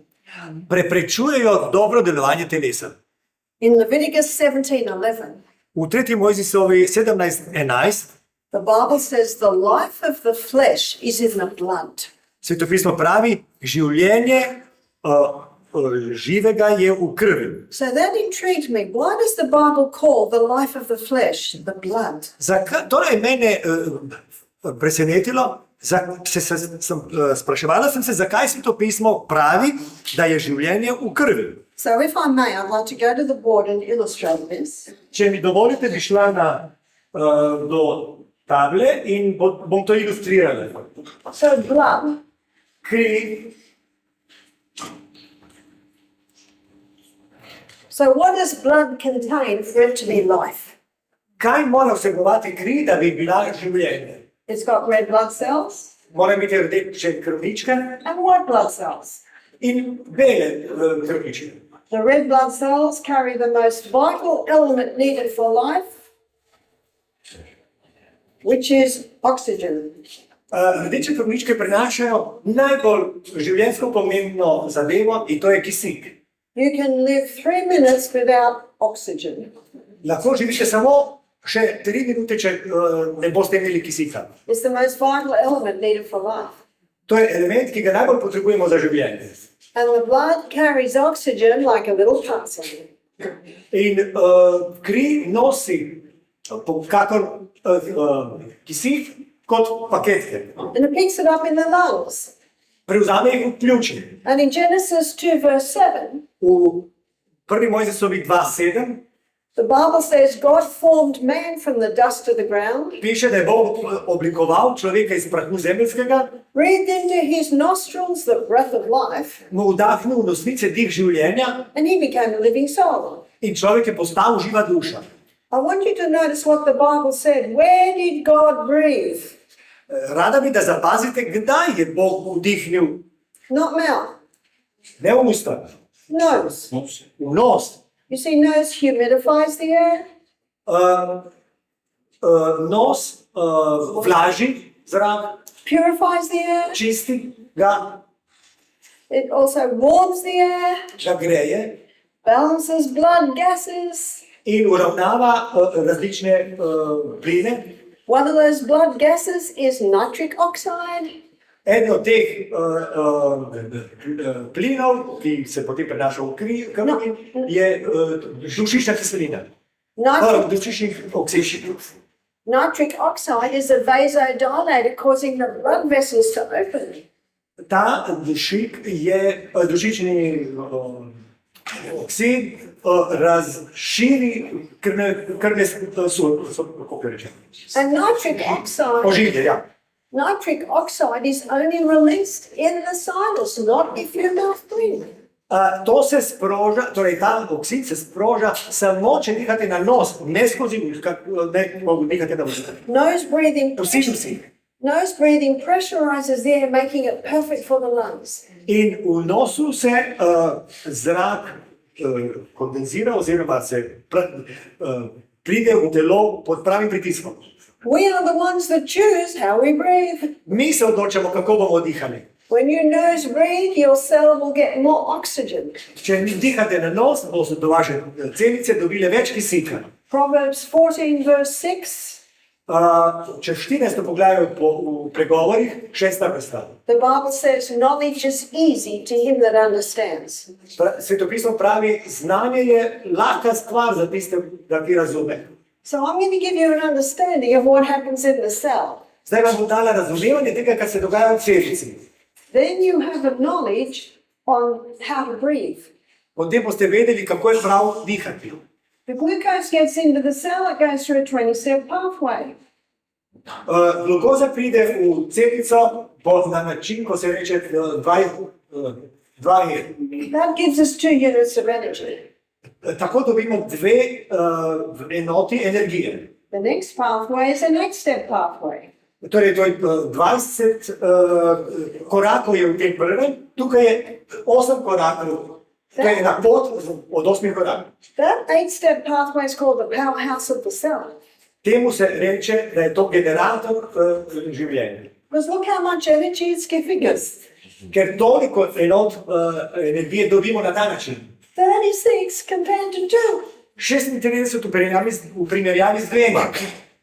Preprečujejo dobro delovanje telesa. In Leviticus 17:11, V 3. Mojzisovi 17:11 the Bible says the life of the flesh is in the blood. Svetopismo pravi, življenje živega je v krvi. So that intrigued me. Why does the Bible call the life of the flesh the blood? Torej mene presenetilo, spraševala sem se, zakaj Svetopismo pravi, da je življenje v krvi. So if I may, I'd like to go to the board and illustrate this. Če mi dovolite, bi šla do table in bom to ilustrirala. So blood. Kri, So what does blood contain for it to be life? kaj mora vsebovati kri, da bi bila življenje? It's got red blood cells Mora biti rdeče krvničke and white blood cells. in bele krvničke. The red blood cells carry the most vital element needed for life, which is oxygen. Rdeče krvničke prenašajo najbolj življenjsko pomembno zadevo in to je kisik. You can live 3 minutes without oxygen. Lahko živite samo še 3 minute, če ne boste imeli kisika. It's the most vital element needed for life. To je element, ki ga najbolj potrebujemo za življenje. And the blood carries oxygen like a little parcel. In kri nosi kakor kisik kot paketke. And it picks it up in the lungs. Prevzame jih v pljučni. And in Genesis 2 verse 7, V 1. Mojzisovi 2:7 the Bible says God formed man from the dust of the ground, piše, da je Bog oblikoval človeka iz prahu zemeljskega, breathed into his nostrils the breath of life, mu vdahnil v nosnice dih življenja and he became a living soul. in človek je postal živa duša. I want you to notice what the Bible said. Where did God breathe? Rada bi, da zapazite, kdaj je Bog vdihnil, Not mouth, ne v usta, nose. v nos. You see, nose humidifies the air. nos vlaži zrak, purifies the air. čisti ga, It also warms the air, ga greje balances blood gases. in uravnava različne pline. One of those blood gases is nitric oxide. Eden od teh plinov, ki se potem prenaša v krvi, je dušična kiselina. Dušični oksid. Nitric oxide is a vasodilator causing the blood vessels to open. Ta dušik je dušični oksid razširi krvne kako rečem, And ožilje, ja. nitric oxide is only released in the sinus, not if you mouth breathe. To se sproža, torej ta oksid se sproža samo, če dihate na nos, ne skozi dihate na nos. Nose breathing pressurizes the air, making it perfect for the lungs. In v nosu se zrak kondenzira oziroma se pride v telo pod pravim pritiskom. We are the ones that choose how we breathe. Mi se odločamo, kako bomo dihali. When you nose breathe, your cell will get more oxygen. Če dihate na nos, boste do vaše celice dobile več kisika. Proverbs 14 verse 6, Če 14. poglavje v pregovorih, 6. vrsta. the Bible says, knowledge is easy to him that understands. Svetopismo pravi, znanje je lahka stvar za tiste, ki razume. So I'm going to give you an understanding of what happens in the cell. Zdaj vam bom dala razumevanje tega, kar se dogaja v celici. Then you have a knowledge on how to breathe. Potem boste vedeli, kako je prav dihati. The glucose gets into the cell, it goes through a 20-step pathway. Glukoza pride v celico na način, ko se reče 2 That gives us 2 units of energy. Tako dobimo 2 enoti energije. The next pathway is a next-step pathway. Torej, to je 20 korakov je v tem prvem, tukaj je 8 korakov. To je ena pot od 8 korakov. That 8-step pathway is called the powerhouse of the cell. Temu se reče, da je to generator življenja. Because look how much energy it's giving us. Ker toliko enot energije dobimo na ta način. 36 compared to 2. 36 v primerjavi z 2.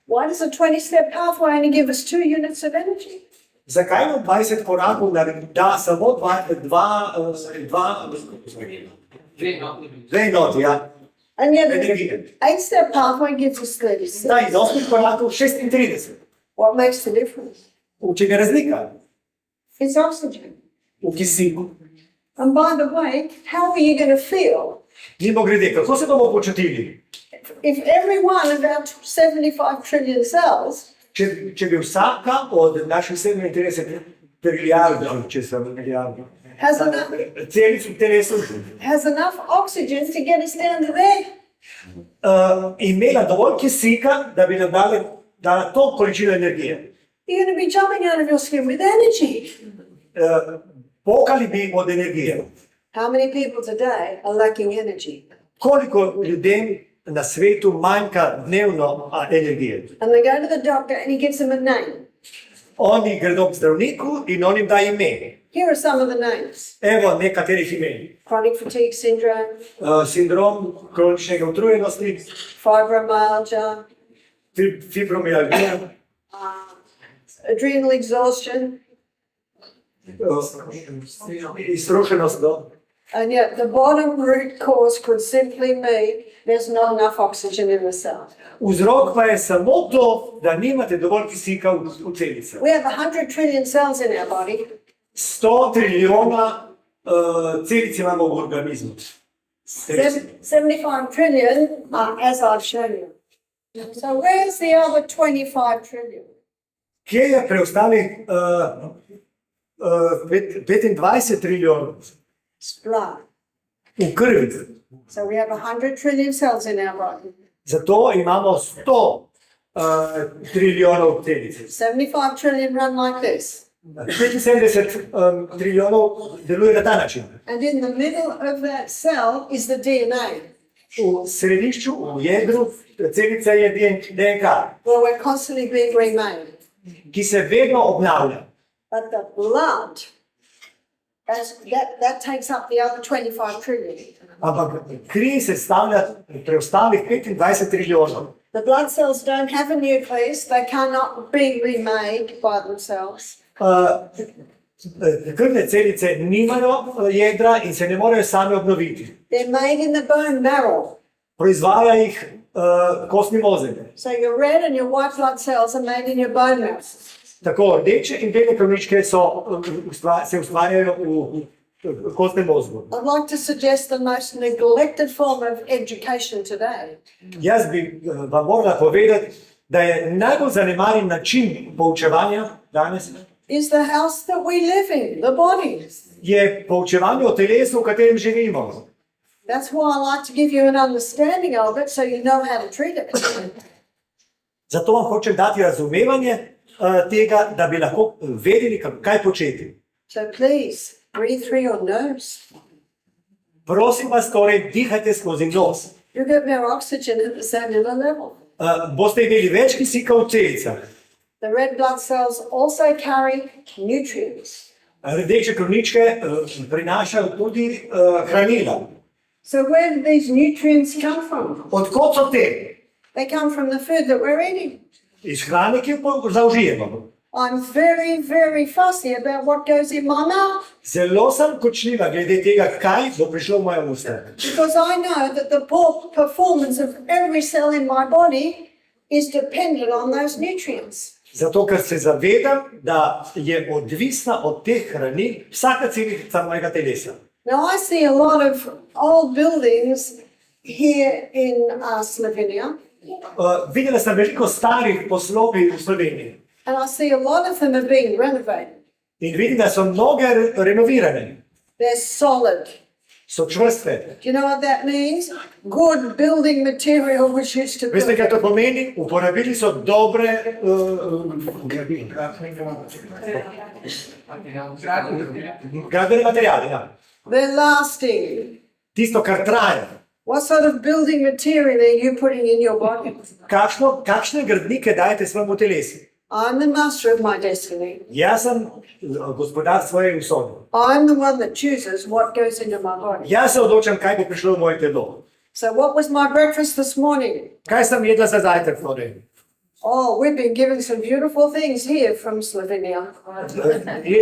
Why does a 20-step pathway only give us 2 units of energy? Zakaj nam 20 korakov da samo 2 enoti, ja? And yet Energije. the 8-step pathway gives us 36. Da, iz 8 korakov 36. What makes the difference? V čem je razlika? It's oxygen. V kisiku. And by the way, how are you going to feel Mimogrede, kako se bomo počutili? if every one of our 75 trillion cells Če bi vsaka od naših 37 trilijard, če sem milijard, has enough, celic v telesu has enough oxygen to get us down to there? imela dovolj kisika, da bi nam dala to količino energije. You're going to be jumping out of your skin with energy. Pokali bi od energije. How many people today are lacking energy? Koliko ljudem na svetu manjka dnevno energije? And they go to the doctor and he gives them a name. Oni gredo k zdravniku in on jim da ime. Here are some of the names. Evo nekaterih imen. Chronic fatigue syndrome, Sindrom kroničnega utrujenosti, fibromyalgia, fibromialgija, adrenal exhaustion, iztrošenost. and yet the bottom root cause could simply mean there's not enough oxygen in the cell. Vzrok pa je samo to, da nimate dovolj kisika v celicah. We have 100 trillion cells in our body. 100 trilijona celic imamo v organizmu. 75 trillion, as I've shown you. So where's the other 25 trillion? Kje je preostalih 25 trilijonov? It's blood. V krvi. So we have 100 trillion cells in our body. Zato imamo 100 trilijonov celic. 75 trillion run like this. 75 trilijonov deluje na ta način. And in the middle of that cell is the DNA. v središču, v jedru celice je DNK, Well, we're constantly being remade. ki se vedno obnavlja. But the blood, that takes up the other 25 trillion. Ampak kri se stavlja preostalih 25 trilijonov. The blood cells don't have a nucleus, they cannot be remade by themselves. Krvne celice nimajo jedra in se ne morejo same obnoviti. They're made in the bone marrow. Proizvaja jih kostni mozeg. So your red and your white blood cells are made in your bone marrow. Tako rdeče in bele krvničke se ustvarjajo v kostnem mozgu. I'd like to suggest the most neglected form of education today Jaz bi vam morala povedati, da je najbolj zanemaren način poučevanja danes is the house that we live in, the body. je poučevanje o telesu, v katerem živimo. That's why I like to give you an understanding of it so you know how to treat it. Zato vam hočem dati razumevanje tega, da bi lahko vedeli, kaj početi. So please, breathe through your nose. Prosim vas, torej, dihajte skozi nos. You get more oxygen at the cellular level. Boste imeli več kisika v celicah. The red blood cells also carry nutrients. Rdeče krvničke prinašajo tudi hranila. So where do these nutrients come from? Odkot so te? They come from the food that we're eating. Iz hrane, ki jo zaužijemo. I'm very, very fussy about what goes in my mouth Zelo sem kočljiva glede tega, kaj bo prišlo v moje usta. because I know that the poor performance of every cell in my body is dependent on those nutrients. Zato, ker se zavedam, da je odvisna od teh hranil vsaka celica mojega telesa. Now I see a lot of old buildings here in Slovenia, Videla sem veliko starih poslovij v Sloveniji and I see a lot of them are being renovated. in vidim, da so mnoge renovirane, They're solid. so čvrste. Do you know what that means? Good building material was used to Veste, build kaj to it. pomeni? Uporabili so dobre gradbene materijale. Ja. They're lasting. Tisto, kar traja. What sort of building material are you putting in your body? Kakšne gradnike dajete svojemu telesu? I'm the master of my destiny. Jaz sem gospodar svoje usode. I'm the one that chooses what goes into my body. Jaz se odločam, kaj bo prišlo v moje telo. So what was my breakfast this morning? Kaj sem jedla za zajtrk? Torej? Oh, we've been given some beautiful things here from Slovenia.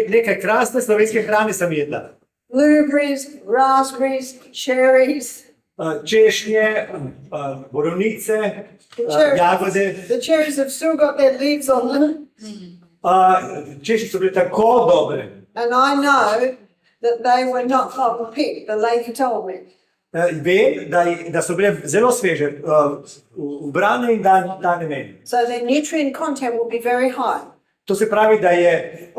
Nekaj krasne slovenske hrane sem jedla. Blueberries, raspberries, cherries. Češnje, borovnice, jagode. The cherries have still got their leaves on them. Češnje so bile tako dobre. And I know that they were not picked, the lady told me. Vem, da so bile zelo sveže, ubrane in dane meni. So their nutrient content will be very high. To se pravi, da je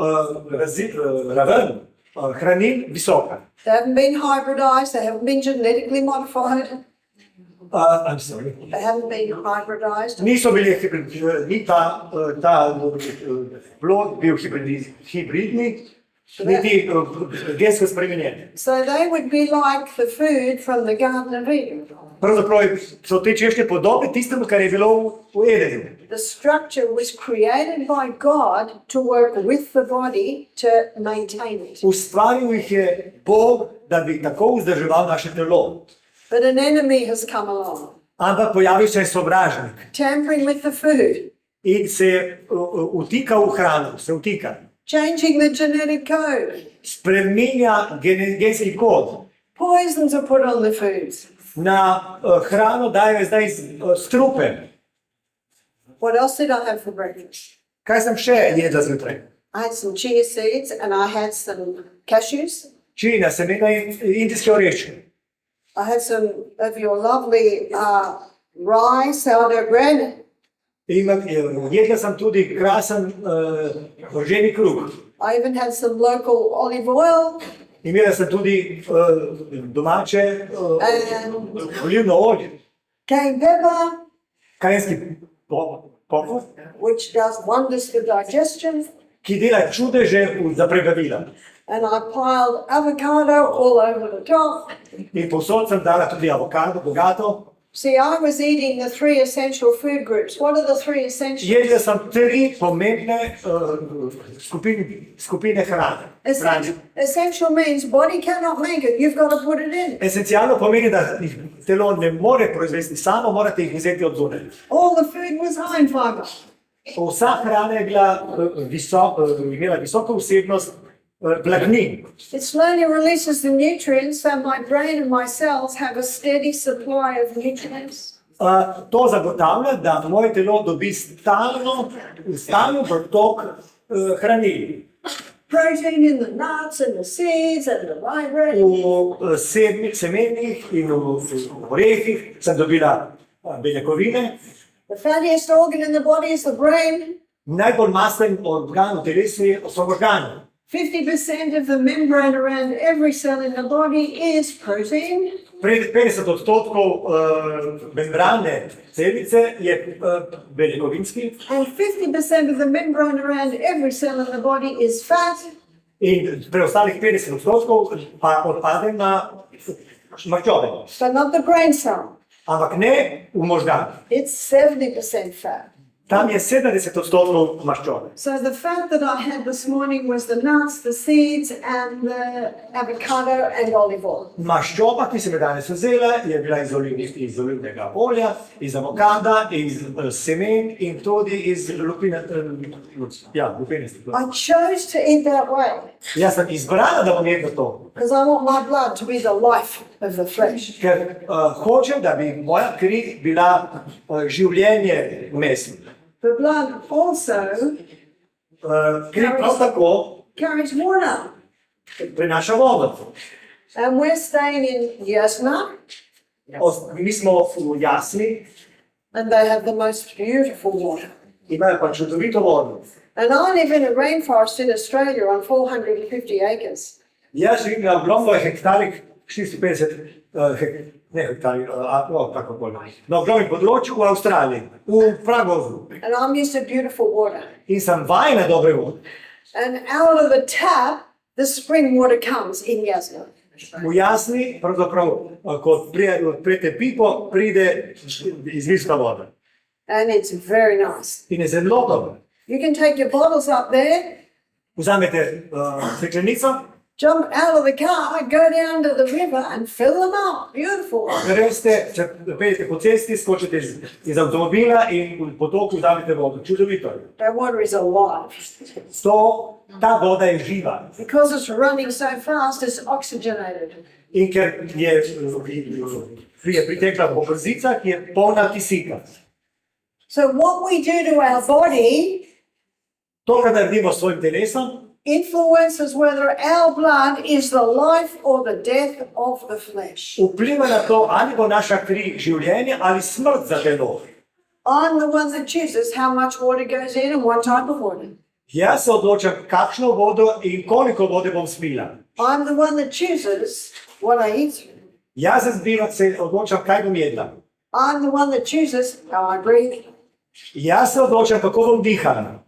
raven hranil visoka. They haven't been hybridized, they haven't been genetically modified, I'm sorry. they haven't been hybridized. Niso bili ni ta plod bil hibridni, niti gensko spremenjen. So they would be like the food from the Garden of Eden. Pravzaprav so te češnje podobne tistemu, kar je bilo v Edenu. The structure was created by God to work with the body to maintain it. Ustvaril jih je Bog, da bi tako vzdrževal naše telo. But an enemy has come along, Ampak pojavil se je sovražnik tampering with the food, in se vtika v hrano, se vtika. changing the genetic code. Spreminja genski kod. Poisons are put on the foods. Na hrano dajo zdaj strupe. What else did I have for breakfast? Kaj sem še jedla zjutraj? I had some chia seeds and I had some cashews. Čirina, semena in indijske oreščke. I had some of your lovely rye sourdough bread. Jedla sem tudi krasen rženi kruh. I even had some local olive oil Imela sem tudi domače olivno olje. cayenne pepper, Kajenski pokos, which does wonders for digestion. ki dela čudeže za prebavila. And I piled avocado all over the top. In povsod sem dala tudi avokado, bogato. See, I was eating the 3 essential food groups. What are the 3 essentials? Jedla sem 3 pomembne skupine hrane. Essential means body cannot make it. You've got to put it in. Esencialno pomeni, da jih telo ne more proizvesti samo, morate jih vzeti od zunaj. All the food was high in fiber. Vsa hrana je bila imela visoko vsebnost vlaknin. It slowly releases the nutrients so my brain and my cells have a steady supply of nutrients. To zagotavlja, da moje telo dobi stalno pretok hranil. Protein in the nuts and the seeds and the rye bread. V semenih in v orehih sem dobila beljakovine. The fattiest organ in the body is the brain. Najbolj masten organ v telesu so organi. 50% of the membrane around every cell in the body is protein. 50% membrane celice je beljakovinski. And 50% of the membrane around every cell in the body is fat. In preostalih 50% pa odpade na maščobe. But not the brain cell. Ampak ne v možganih. It's 70% fat. Tam je 70% maščobe. So the fat that I had this morning was the nuts, the seeds, and the avocado and olive oil. Maščoba, ki sem jo danes vzela, je bila iz olivnega olja, iz avokada, iz semen in tudi iz lupine. I chose to eat that way Jaz sem izbrala, da bom jedla to, because I want my blood to be the life of the flesh. ker hočem, da bi moja kri bila življenje v mesu. The blood also Kri prav tako carries water. prinaša vodo. And we're staying in Jasna, Mi smo v Jasni, and they have the most beautiful water. imajo pa čudovito vodo. And I live in a rainforest in Australia on 450 acres. Jaz živim na ogromno hektarih, 450 hektarih, na ogromnem področju v Avstraliji, v pragozdu. And I'm used to beautiful water. In sem vajena dobre vode. And out of the tap, the spring water comes in Jasna. V Jasni, pravzaprav, ko odprete pipo, pride izvirska voda. And it's very nice. In je zelo dobro. You can take your bottles up there, Vzamete steklenico, jump out of the car, go down to the river and fill them up. Beautiful. greste, če peljete po cesti, skočite iz avtomobila in v potoku vzamete vodo. Čudovito. That water is alive. Ta voda je živa. Because it's running so fast, it's oxygenated. In ker je pritekla po brzicah, je polna kisika. So what we do to our body To, kar naredimo s svojim telesom, influences whether our blood is the life or the death of the flesh. vpliva na to, ali bo naša kri življenje ali smrt za telo. I'm the one that chooses how much water goes in and what type of water. Jaz se odločam, kakšno vodo in koliko vode bom spila. I'm the one that chooses what I eat. Jaz se odločam, kaj bom jedla. I'm the one that chooses how I breathe. Jaz se odločam, kako bom dihala.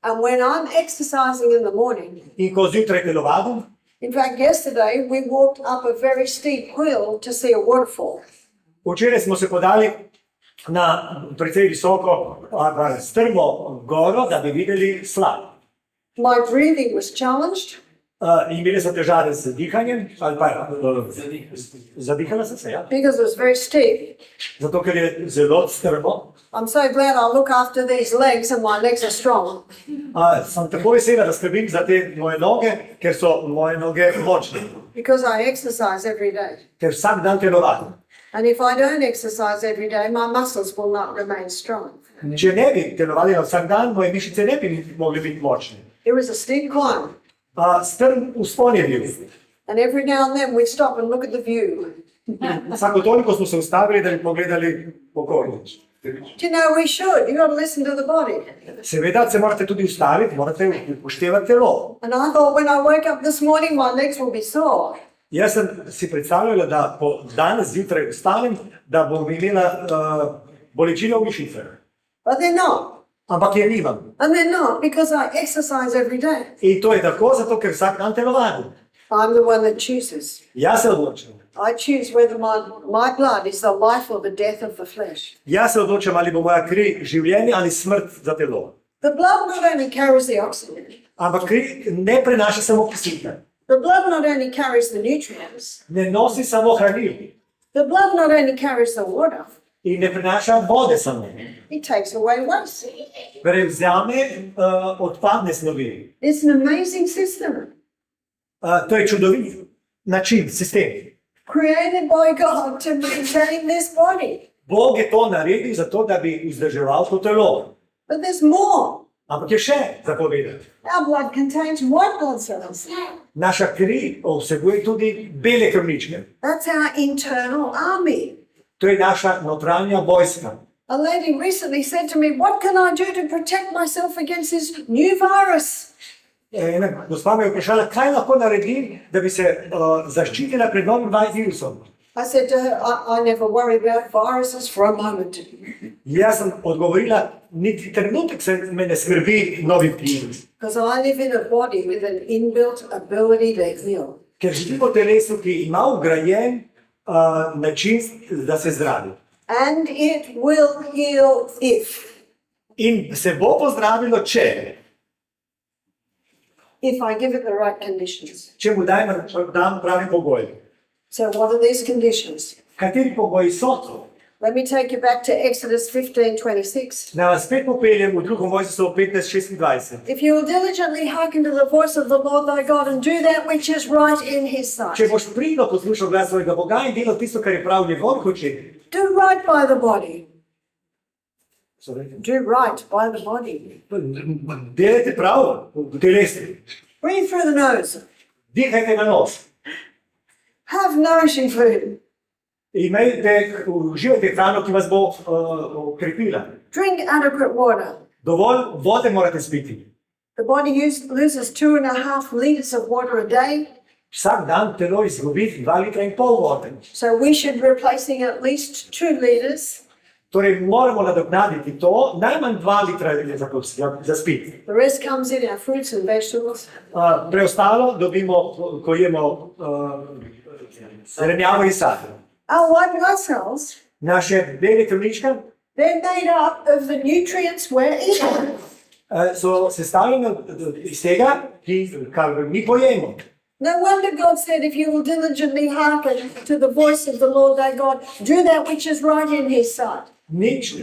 And when I'm exercising in the morning, In ko zjutraj telovadim, in fact, yesterday we walked up a very steep hill to see a waterfall. včeraj smo se podali na precej visoko, strmo goro, da bi videli slap. My breathing was challenged. Imeli so težave z dihanjem, ali pa zadihala sem se, ja. Because it was very steep. Zato, ker je zelo strmo. I'm so glad I look after these legs and my legs are strong. Sem tako vesela, da skrbim za te moje noge, ker so moje noge močne. Because I exercise every day. Ker vsak dan telovadim. And if I don't exercise every day, my muscles will not remain strong. Če ne bi telovali na vsak dan, moje mišice ne bi mogli biti močne. It was a steep climb. Strm vzpon je bil. And every now and then we'd stop and look at the view. Vsako toliko smo se ustavili, da bi pogledali okolje. Do you know we should? You got to listen to the body. Seveda se morate tudi ustaviti, morate upoštevati telo. And I thought when I wake up this morning, my legs will be sore. Jaz sem si predstavljala, da po danes zjutraj vstanem, da bom imela bolečine v mišicah. But they're not. ampak je nimam. And they're not because I exercise every day. In to je tako, zato ker vsak dan telovadim. I'm the one that chooses. Jaz se odločam. I choose whether my blood is the life or the death of the flesh. Jaz se odločam, ali bo moja kri življenje ali smrt za telo. The blood not only carries the oxygen, Ampak kri ne prenaša samo kisika. the blood not only carries the nutrients, Ne nosi samo hranil. the blood not only carries the water, In ne prenaša vode samo. it takes away waste. Prevzame odpadne snovi. It's an amazing system To je čudovit način, sistem. created by God to maintain this body. Bog je to naredil zato, da bi vzdrževal to telo. But there's more. Ampak je še za povedati. Our blood contains white blood cells. Naša kri vsebuje tudi bele krvničke. That's our internal army. To je naša notranja vojska. A lady recently said to me, "What can I do to protect myself against this new virus?" Ena gospa me je vprašala, kaj lahko naredim, da bi se zaščitila pred novim virusom. I said to her, I never worry about viruses for a moment. Jaz sem odgovorila, niti trenutek se me ne skrbi novi virus. Because I live in a body with an inbuilt ability to heal. Ker živim v telesu, ki ima vgrajen način, da se zdravi. And it will heal if In se bo pozdravilo, če I give it the right conditions. mu dam pravi pogoj. So what are these conditions? Kateri pogoji so to? Let me take you back to Exodus 15:26. Da vas spet popeljem v drugo Mojsisovo 15:26. If you will diligently hearken to the voice of the Lord thy God and do that which is right in his sight. Če boš pridno poslušal glas svojega Boga in delal tisto, kar je prav v njegovih očeh. Do right by the body. Do right by the body. Delajte prav v telesu. Breathe through the nose. Dihajte na nos. Have nourishing food. Uživajte hrano, ki vas bo okrepila. Drink adequate water. Dovolj vode morate spiti. The body loses 2.5 liters of water a day, Vsak dan telo izgubi 2,5 litra vode. so we should be replacing at least 2 liters. Torej moramo nadoknaditi to, najmanj 2 litra je za spiti. The rest comes in our fruits and vegetables. Preostalo dobimo, ko jemo zelenjavo in sadje. Our white blood cells, Naše bele krvničke they're made up of the nutrients we're eating. so sestavljene iz tega, kar mi pojemo. No wonder God said, if you will diligently hearken to the voice of the Lord thy God, do that which is right in his sight. Nič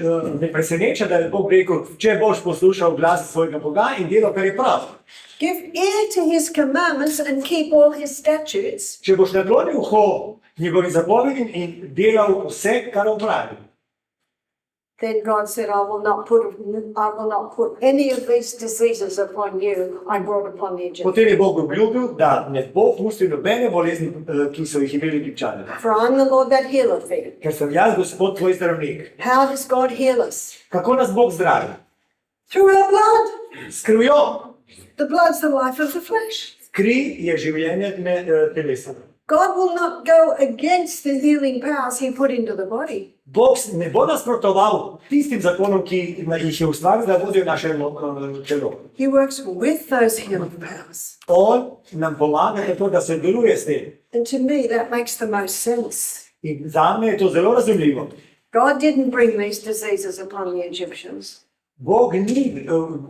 ne preseneča, da je Bog rekel, če boš poslušal glas svojega Boga in delal, kar je prav. Give ear to his commandments and keep all his statutes. Če boš naklonil uho njegovim zapovedim in delal vse, kar on pravi. Then God said, I will not put any of these diseases upon you I brought upon the Egyptians. Potem je Bog obljubil, da ne bo pustil nobene bolezni, ki so jih imeli Egipčani. For I'm the Lord that healeth thee. Ker sem jaz, Gospod, tvoj zdravnik. How does God heal us? Kako nas Bog zdravi? Through our blood. S krvjo. The blood's the life of the flesh. Kri je življenje telesa. God will not go against the healing powers he put into the body. Bog ne bo nasprotoval tistim zakonom, ki jih je ustvaril, da vodijo naše telo. He works with those healing powers. On nam pomaga tako, da se deluje s tem. And to me that makes the most sense. In za me je to zelo razumljivo. God didn't bring these diseases upon the Egyptians. Bog ni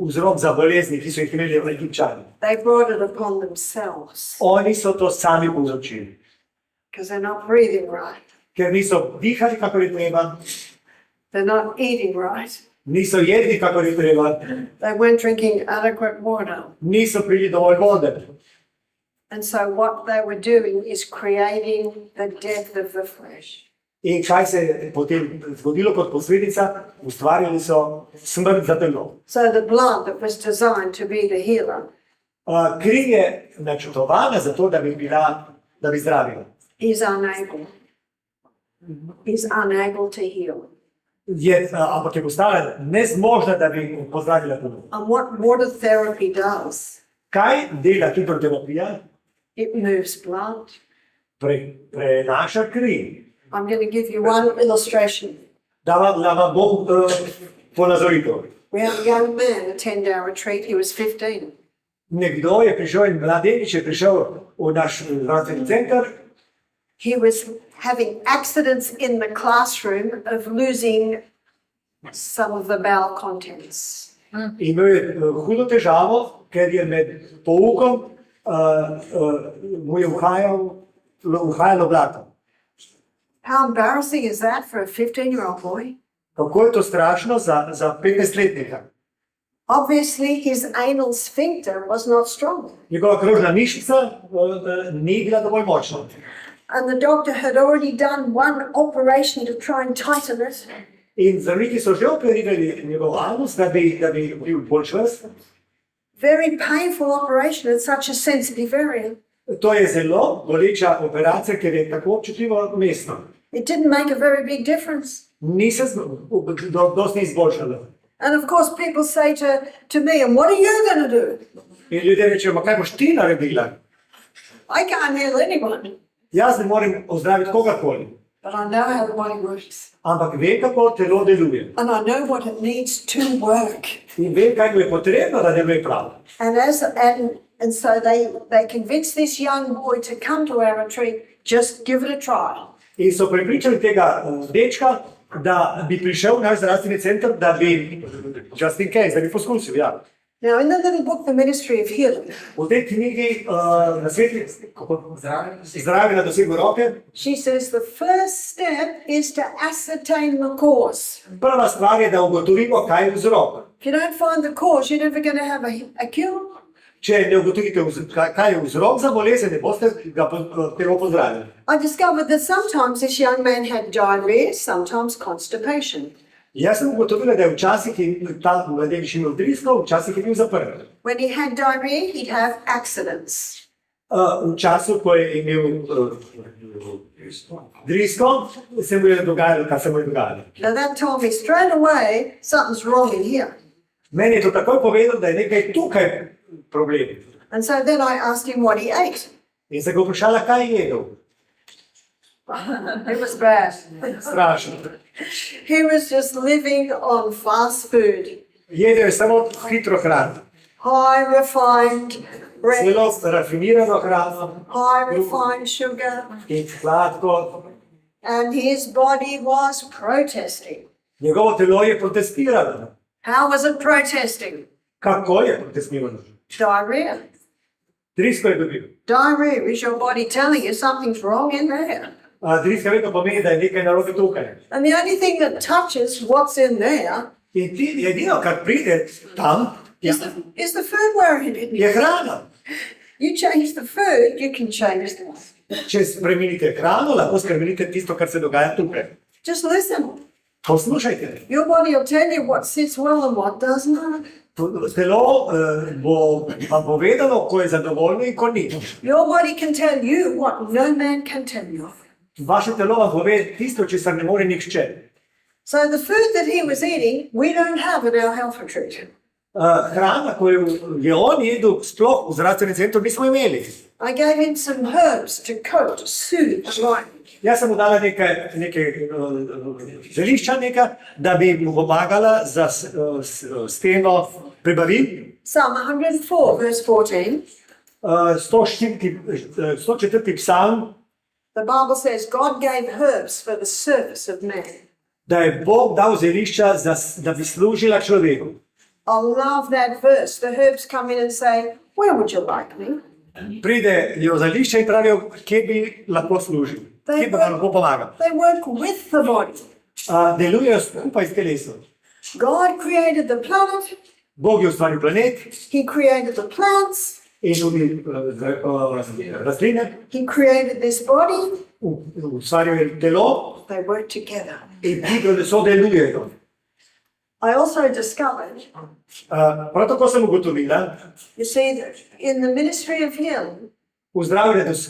vzrok za bolezni, ki so jih imeli Egipčani. They brought it upon themselves Oni so to sami povzročili. because they're not breathing right. Ker niso dihali, kako je treba, They're not eating right. niso jedli, kako je treba, They weren't drinking adequate water. niso pili dovolj vode. And so what they were doing is creating the death of the flesh. In kaj se je potem zgodilo kot posledica? Ustvarili so smrt za telo. So the blood that was designed to be the healer Kri je načrtovana za to, da bi zdravila. is unable. Is unable to heal. Ampak je postala nezmožna, da bi pozdravila telo. And what water therapy does, Kaj dela hidroterapija? it moves blood. Prenaša kri. I'm going to give you one illustration. Da vam bom ponazoritev. We had a young man attend our retreat. He was 15. Nekdo je prišel in mladenič je prišel v naš zdravstveni center He was having accidents in the classroom of losing some of the bowel contents. imel je hudo težavo, ker je med poukom mu je uhajalo blato. How embarrassing is that for a 15-year-old boy? Kako je to strašno za 15-letnika. Obviously, his anal sphincter was not strong. Njegova krožna mišica ni bila dovolj močna. And the doctor had already done one operation to try and tighten it. In zdravniki so že operirali njegov anus, da bi bil bolj čvrst. Very painful operation at such a sensitive area. To je zelo boleča operacija, ker je tako občutljivo mesto. It didn't make a very big difference. Ni se dosti izboljšalo. And of course, people say to me, and what are you going to do? In ljudje rečejo, ma kaj boš ti naredila? I can't heal anyone, Jaz ne morem ozdraviti kogarkoli, but I know how the body works. ampak vem, kako telo deluje. And I know what it needs to work. In vem, kaj mu je potrebno, da deluje prav. And so they convinced this young boy to come to our retreat, just give it a try. In so prepričali tega dečka, da bi prišel v naš zdravstveni center, da bi just in case, da bi poskusil. Ja. Now, in the little book, The Ministry of Healing, V tej knjigi na sveti zdravje na dosegu roke, she says the first step is to ascertain the cause. prva stvar je, da ugotovimo, kaj je vzrok. If you don't find the cause, you're never going to have a cure. Če ne ugotovite, kaj je vzrok za bolezen, ne boste ga telo pozdravili. I discovered that sometimes this young man had diarrhea, sometimes constipation. Jaz sem ugotovila, da je včasih ta mladenič imel drisko, včasih je bil zaprt. When he had diarrhea, he'd have accidents. V času, ko je imel drisko, se mu je dogajalo, kar se mu je dogajalo. Now that told me straight away something's wrong in here. Meni je to takoj povedal, da je nekaj tukaj problem. And so then I asked him what he ate. In se ga vprašala, kaj je jedel. It was bad. Strašno. He was just living on fast food, Jedel je samo hitro hrano. high refined bread, Zelo rafinirano hrano high refined sugar, in sladko. and his body was protesting. Njegovo telo je protestiralo. How was it protesting? Kako je protestiralo? Diarrhea. Drisko je dobil. Diarrhea is your body telling you something's wrong in there. Driska vedno pomeni, da je nekaj narobe tukaj. And the only thing that touches what's in there In ti edino, kar pride tam, is the food we're in. je hrana. You change the food, you can change the life. Če spremenite hrano, lahko spremenite tisto, kar se dogaja tukaj. Just listen. Poslušajte. Your body will tell you what sits well and what doesn't. Telo bo vam povedalo, ko je zadovoljno in ko ni. Your body can tell you what no man can tell you. Vaše telo vam pove tisto, česar ne more nihče. So the food that he was eating, we don't have at our health retreat. Hrana, ko je on jedel, sploh v zdravstvenem centru nismo imeli. I gave him some herbs to coat, to soothe the mind. Jaz sem mu dala nekaj zelišča, da bi mu pomagala za steno prebavil. Psalm 104, verse 14. 104. psalm, The Bible says God gave herbs for the service of man. da je Bog dal zelišča, da bi služila človeku. I love that verse. The herbs come in and say, where would you like me? Pridejo zelišča in pravijo, kje bi lahko služil, kje bi vam lahko pomagal. They work with the body. Delujejo skupaj s telesom. God created the planet. Bog je ustvaril planet He created the plants. in tudi rastline, He created this body. ustvaril je telo They work together. in ti sodelujejo. I also discovered, Prav tako sem ugotovila, you see, that in the ministry of healing, v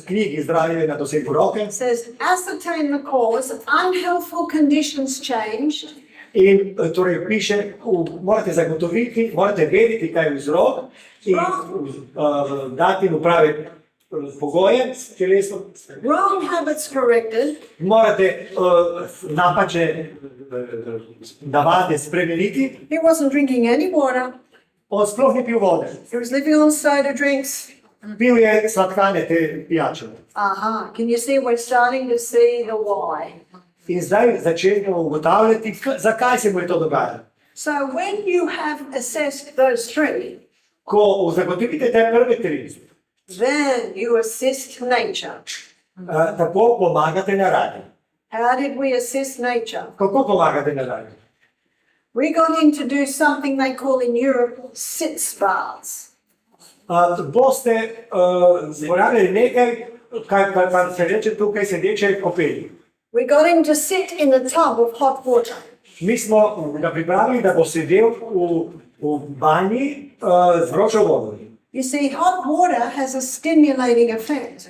knjigi Zdravje na dosegu roke it says, ascertain the cause, unhealthful conditions changed, in torej piše, morate zagotoviti, morate vedeti, kaj je vzrok in dati mu prave pogoje telesno, wrong habits corrected, morate napačne navade spremeniti. he wasn't drinking any water, On sploh ni pil vode, he was living on soda drinks. pil je sladkane te pijače. Aha, can you see we're starting to see the why? In zdaj začenjamo ugotavljati, zakaj se mu je to dogajalo. So when you have assessed those three, Ko zagotovite te prve tri, then you assist nature. tako pomagate naravi. How did we assist nature? Kako pomagate naravi? We got him to do something they call in Europe sit spas. Boste uporabljali nekaj, kar se reče tukaj sedeče kopeli. We got him to sit in a tub of hot water. Mi smo ga pripravili, da bo sedel v banji z vročo vodo. You see, hot water has a stimulating effect.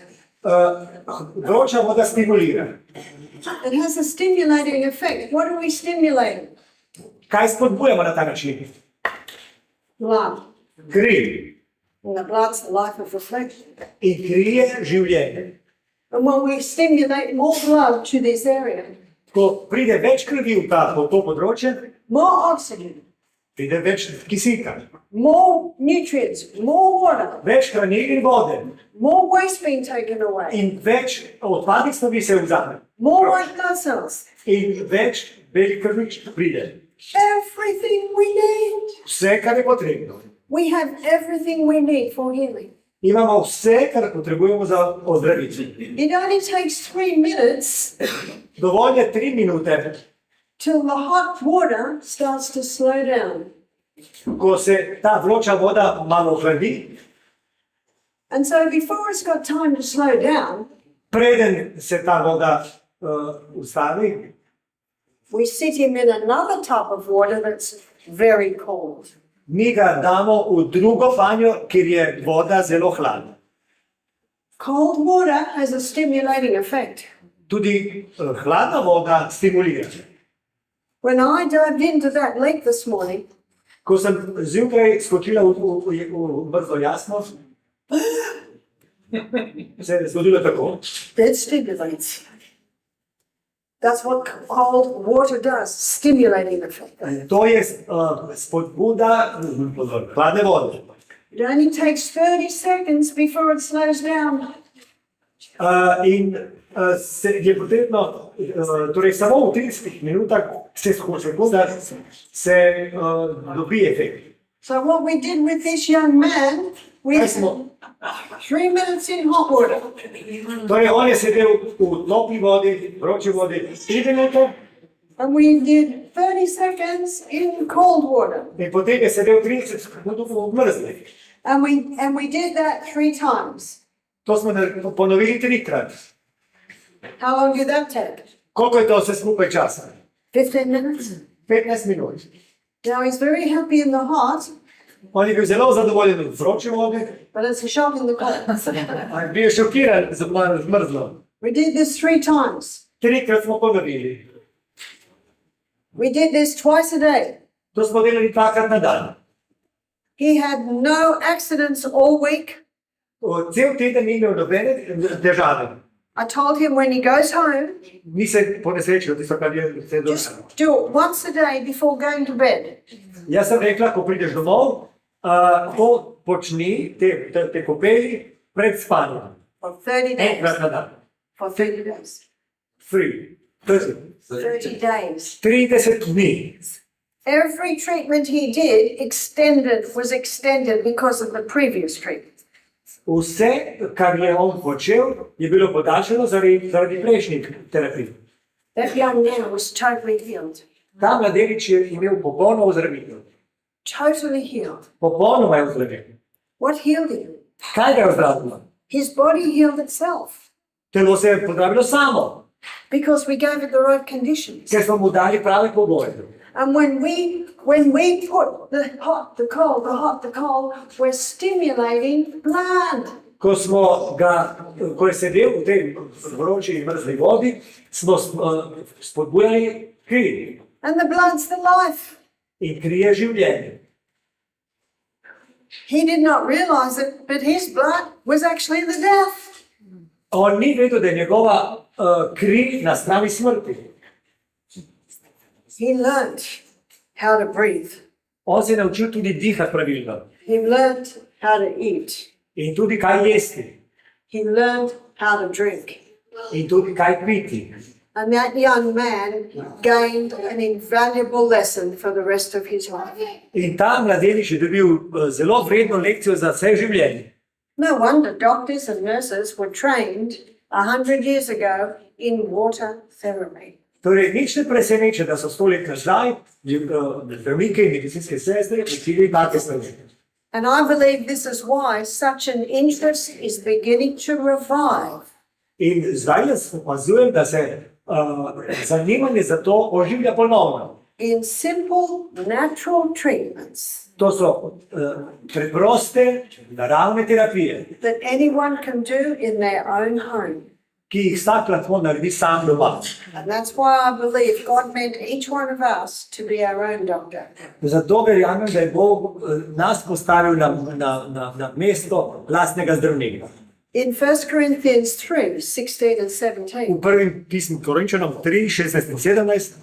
Vroča voda stimulira. It has a stimulating effect. What are we stimulating? Kaj spodbujamo na ta način? Blood. Kri. And the blood's the life of the flesh. In kri je življenje. And when we stimulate more blood to this area, Ko pride več krvi v to področje, more oxygen, pride več kisika, more nutrients, more water, več hranil in vode more waste being taken away, in več odpadnih snovi se vzame more white blood cells. in več belih krvič pride. Everything we need. Vse, kar je potrebno. We have everything we need for healing. Imamo vse, kar potrebujemo za ozdravitev. It only takes 3 minutes Dovolj je 3 minute, till the hot water starts to slow down. ko se ta vroča voda malo hladi, And so before it's got time to slow down, preden se ta voda ustavi, we sit him in another tub of water that's very cold. mi ga damo v drugo banjo, kjer je voda zelo hladna. Cold water has a stimulating effect. Tudi hladna voda stimulira. When I dived into that lake this morning, Ko sem zjutraj skočila v mrzlo jasno, se je zgodilo tako. it stimulates. That's what cold water does, stimulating effect. To je spodbuda hladne vode. It only takes 30 seconds before it slows down. In je potrebno, torej samo v 30 minutah sekundah se dobi efekt. So what we did with this young man, we Kaj smo? 3 minutes in hot water, Torej on je sedel v topli vodi, vroči vodi 3 minute and we did 30 seconds in cold water. in potem je sedel 30 sekund v mrzli. And we did that 3 times. To smo ponovili 3-krat. How long did that take? Koliko je to vse skupaj časa? 15 minutes. 15 minut. Now he's very happy in the hot, On je bil zelo zadovoljen v vroči vodi, but it's a shock in the cold. bil je šokiran z mrzlo. We did this 3 times. 3-krat smo ponovili. We did this twice a day. To smo delali 2-krat na dan. He had no accidents all week. Cel teden ni imel nobene težave. I told him when he goes home, Ni se ponesrečil, tisto, kar je se dogajalo. just do it once a day before going to bed. Jaz sem rekla, ko prideš domov, to počni, te kopeli, pred spanjem. For 30 Enkrat days. na dan. For 30 days. 30 days. 30 dni. Every treatment he did was extended because of the previous treatment. Vse, kar je on počel, je bilo podaljšano zaradi prejšnjih terapij. That young man was totally healed. Ta mladenič je imel popolno ozdravitev. Totally healed. Popolnoma je ozdravil. What healed him? Kaj ga je ozdravilo? His body healed itself Telo se je pozdravilo samo, because we gave it the right conditions. ker smo mu dali prave pogoje. And when we put the hot, the cold, we're stimulating blood. Ko je sedel v tej vroči in mrzli vodi, smo spodbujali kri. And the blood's the life. In kri je življenje. He did not realize it, but his blood was actually the death. On ni vedel, da je njegova kri na strani smrti. He learnt how to breathe. On se je naučil tudi dihati pravilno He learnt how to eat. in tudi kaj jesti He learned how to drink. in tudi kaj piti. And that young man gained an invaluable lesson for the rest of his life. In ta mladenič je dobil zelo vredno lekcijo za vse življenje. No wonder doctors and nurses were trained 100 years ago in water therapy. Torej, nič ne preseneča, da so 100 let nazaj zdravniki in medicinske sestre učili take stvari. And I believe this is why such an interest is beginning to revive. In zdaj jaz opazujem, da se zanimanje za to oživlja ponovno. In simple, natural treatments To so preproste, naravne terapije, that anyone can do in their own home. ki jih vsak lahko naredi sam doma. And that's why I believe God meant each one of us to be our own doctor. Zato verjamem, da je Bog nas postavil na mesto lastnega zdravnika. In 1 Corinthians 3, 16 and 17, V prvem pismu Korinčanom 3, 16 in 17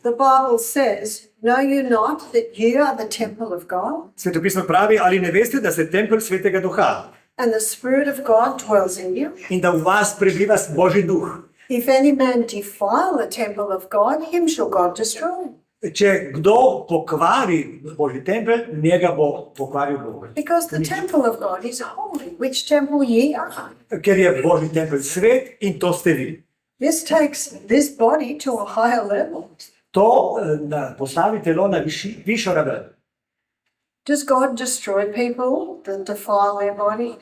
the Bible says, "Know you not that you are the temple of God, Svetopismo pravi, ali ne veste, da ste tempelj Svetega Duha and the Spirit of God dwells in you? in da v vas prebiva Božji duh. If any man defile the temple of God, him shall God destroy. Če kdo pokvari Božji tempelj, njega bo pokvaril Bog. Because the temple of God is holy, which temple ye are." Ker je Božji tempelj svet in to ste vi. This takes this body to a higher level. To postavi telo na višjo raven. Does God destroy people that defile their body?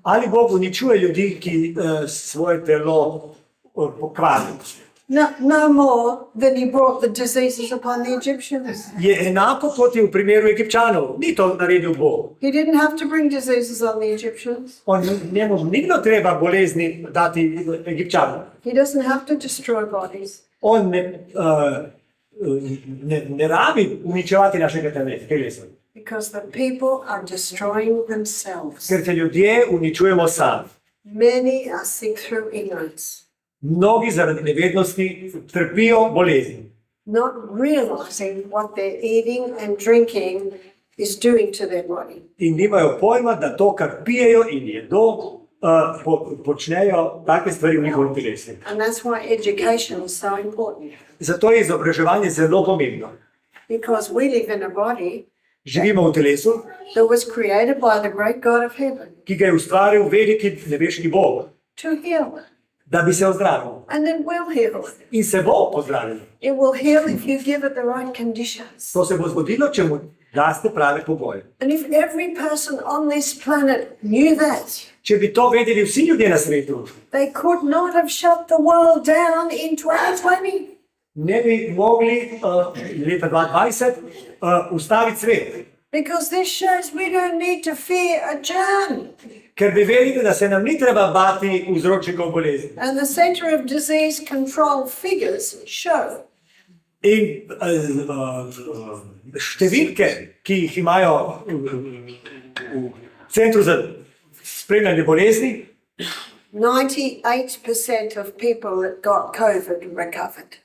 Ali Bog uničuje ljudi, ki svoje telo pokvari? No more than he brought the diseases upon the Egyptians. Je enako kot je v primeru Egipčanov. Ni to naredil Bog. He didn't have to bring diseases on the Egyptians. Njemu ni bilo treba bolezni dati Egipčanom. He doesn't have to destroy bodies. On ne rabi uničevati našega telesa. Because the people are destroying themselves. Ker se ljudje uničujemo sami. Many are sick through ignorance, Mnogi zaradi nevednosti trpijo bolezni. not realizing what they're eating and drinking is doing to their body. In nimajo pojma, da to, kar pijejo in jedo, počnejo take stvari v njihovem telesu. And that's why education is so important. Zato je izobraževanje zelo pomembno. Because we live in a body Živimo v telesu, that was created by the great God of heaven ki ga je ustvaril veliki nebeški Bog, to heal. da bi se ozdravil. And it will heal. In se bo ozdravil. It will heal if you give it the right conditions. To se bo zgodilo, če mu daste prave pogoje. And if every person on this planet knew that, Če bi to vedeli vsi ljudje na svetu, they could not have shut the world down in 2020. ne bi mogli leta 2020 ustaviti svet. Because this shows we don't need to fear a germ. Ker bi vedeli, da se nam ni treba bati vzročnikov bolezni. And the Center of Disease Control figures show In številke, ki jih imajo v Centru za spremljanje bolezni, 98% of people that got COVID recovered.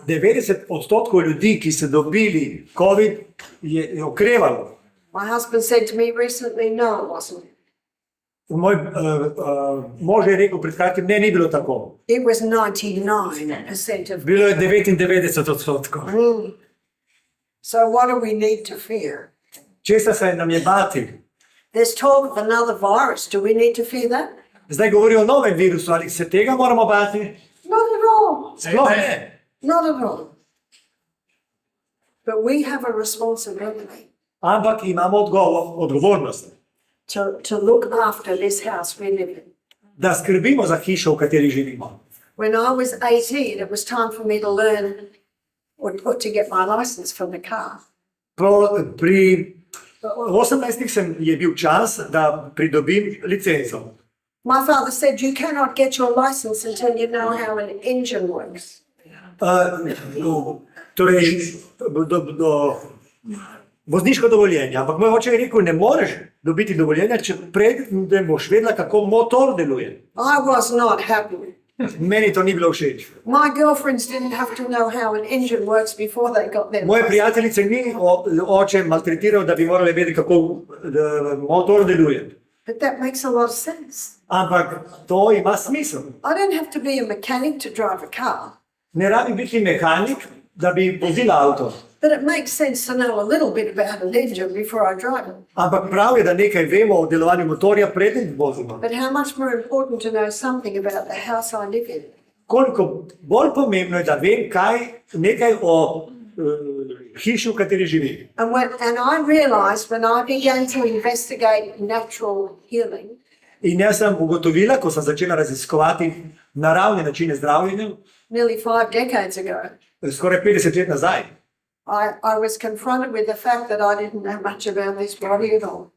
98% ljudi, ki so dobili COVID, je okrevalo. My husband said to me recently, no, it wasn't. Moj mož je rekel pred kratkim, ne, ni bilo tako. It was 99% of Bilo je 99%. So what do we need to fear? Česa se nam je bati? There's talk of another virus. Do we need to fear that? Zdaj govorijo o novem virusu, ali se tega moramo bati? Not at all. Sploh ne. Not at all. But we have a responsibility Ampak imamo odgovornost, to look after this house we live in. da skrbimo za hišo, v kateri živimo. When I was 18, it was time for me to learn or to get my license for the car. Pri 18 je bil čas, da pridobim licenco. My father said, you cannot get your license until you know how an engine works. Torej, vozniško dovoljenje, ampak moj oče je rekel, ne moreš dobiti dovoljenja, če prej ne boš vedela, kako motor deluje. I was not happy. Meni to ni bilo všeč. My girlfriends didn't have to know how an engine works before they got their Moje license. prijateljice ni oče maltretiral, da bi morali vedeti, kako motor deluje. But that makes a lot of sense. Ampak to ima smisel. I don't have to be a mechanic to drive a car, Ne rabi biti mehanik, da bi vozila avto. but it makes sense to know a little bit about an engine before I drive it. Ampak prav je, da nekaj vemo o delovanju motorja, preden vozimo. But how much more important to know something about the house I live in. Koliko bolj pomembno je, da vem nekaj o hiši, v kateri živim. And I realized when I began to investigate natural healing, In jaz sem ugotovila, ko sem začela raziskovati naravne načine zdravljenja, nearly 5 decades ago, skoraj 50 let nazaj, I was confronted with the fact that I didn't know much about this body at all.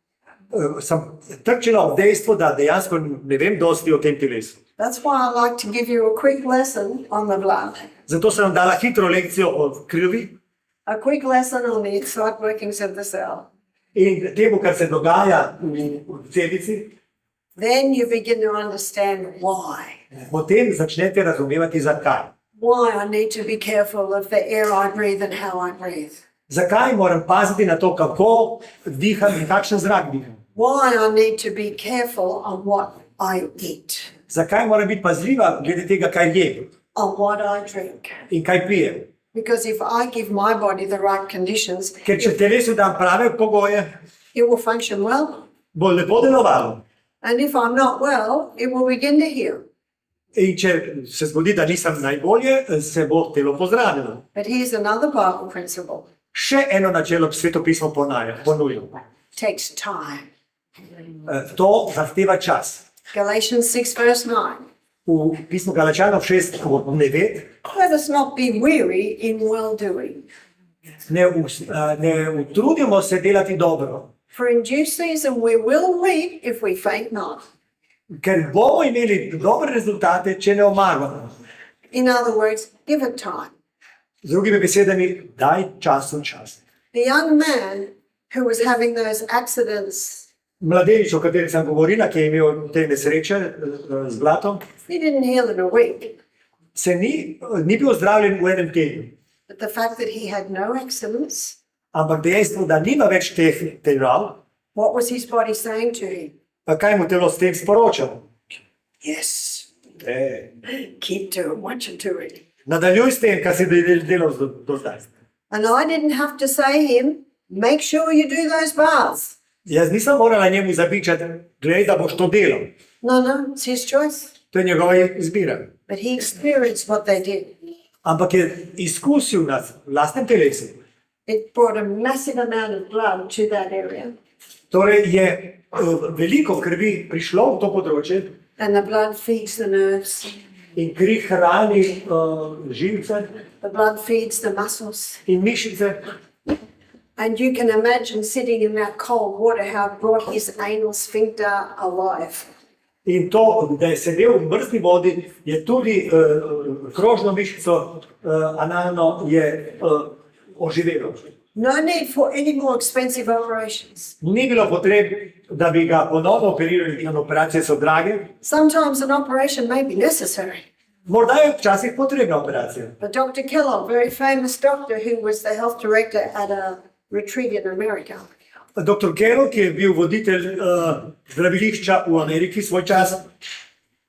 sem trčila ob dejstvo, da dejansko ne vem dosti o tem telesu. That's why I like to give you a quick lesson on the blood, Zato sem vam dala hitro lekcijo o krvi a quick lesson on the inside workings of the cell. in temu, kar se dogaja v celici. Then you begin to understand why. Potem začnete razumevati, zakaj. Why I need to be careful of the air I breathe and how I breathe. Zakaj moram paziti na to, kako diham in kakšen zrak diham. Why I need to be careful on what I eat, Zakaj moram biti pazljiva glede tega, kaj jem on what I drink. in kaj pijem. Because if I give my body the right conditions, Ker če telesu dam prave pogoje, it will function well. bo lepo delovalo. And if I'm not well, it will begin to heal. In če se zgodi, da nisem najbolje, se bo telo pozdravilo. But here's another Bible principle. Še eno načelo svetopismo ponuja. Takes time. To zahteva čas. Galatians 6 verse 9. V pismu Galačanov 6:9 Let us not be weary in well-doing. ne utrudimo se delati dobro, For in due season we will reap if we faint not. ker bomo imeli dobre rezultate, če ne omaramo. In other words, give it time. Z drugimi besedami, daj časom čas. The young man who was having those accidents, Mladenič, o katerem sem govorila, ki je imel te nesreče z blatom, he didn't heal in a week. se ni bil zdravljen v enem tednu. But the fact that he had no accidents, Ampak dejstvo, da nima več teh težav, what was his body saying to him? pa kaj mu telo s tem sporoča? Yes, E, keep doing what you're doing. nadaljuj s tem, kar si delal do zdaj. And I didn't have to say him, make sure you do those bars. Jaz nisem morala njemu zabičati, glej, da boš to delal. No, it's his choice. To je njegova izbira. But he experienced what they did. Ampak je izkusil na lastnem telesu. It brought a massive amount of blood to that area. Torej je veliko krvi prišlo v to področje And the blood feeds the nerves. in kri hrani živce The blood feeds the muscles. in mišice. And you can imagine sitting in that cold water how it brought his anal sphincter alive. In to, da je sedel v mrzli vodi, je tudi krožno mišico analno je oživelo. No need for any more expensive operations. Ni bilo potreb, da bi ga ponovno operirali, in operacije so drage. Sometimes an operation may be necessary. Morda je včasih potrebna operacija. But Dr. Kellogg, very famous doctor who was the health director at a retreat in America, Dr. Kellogg, ki je bil voditelj zdravilišča v Ameriki svoj čas,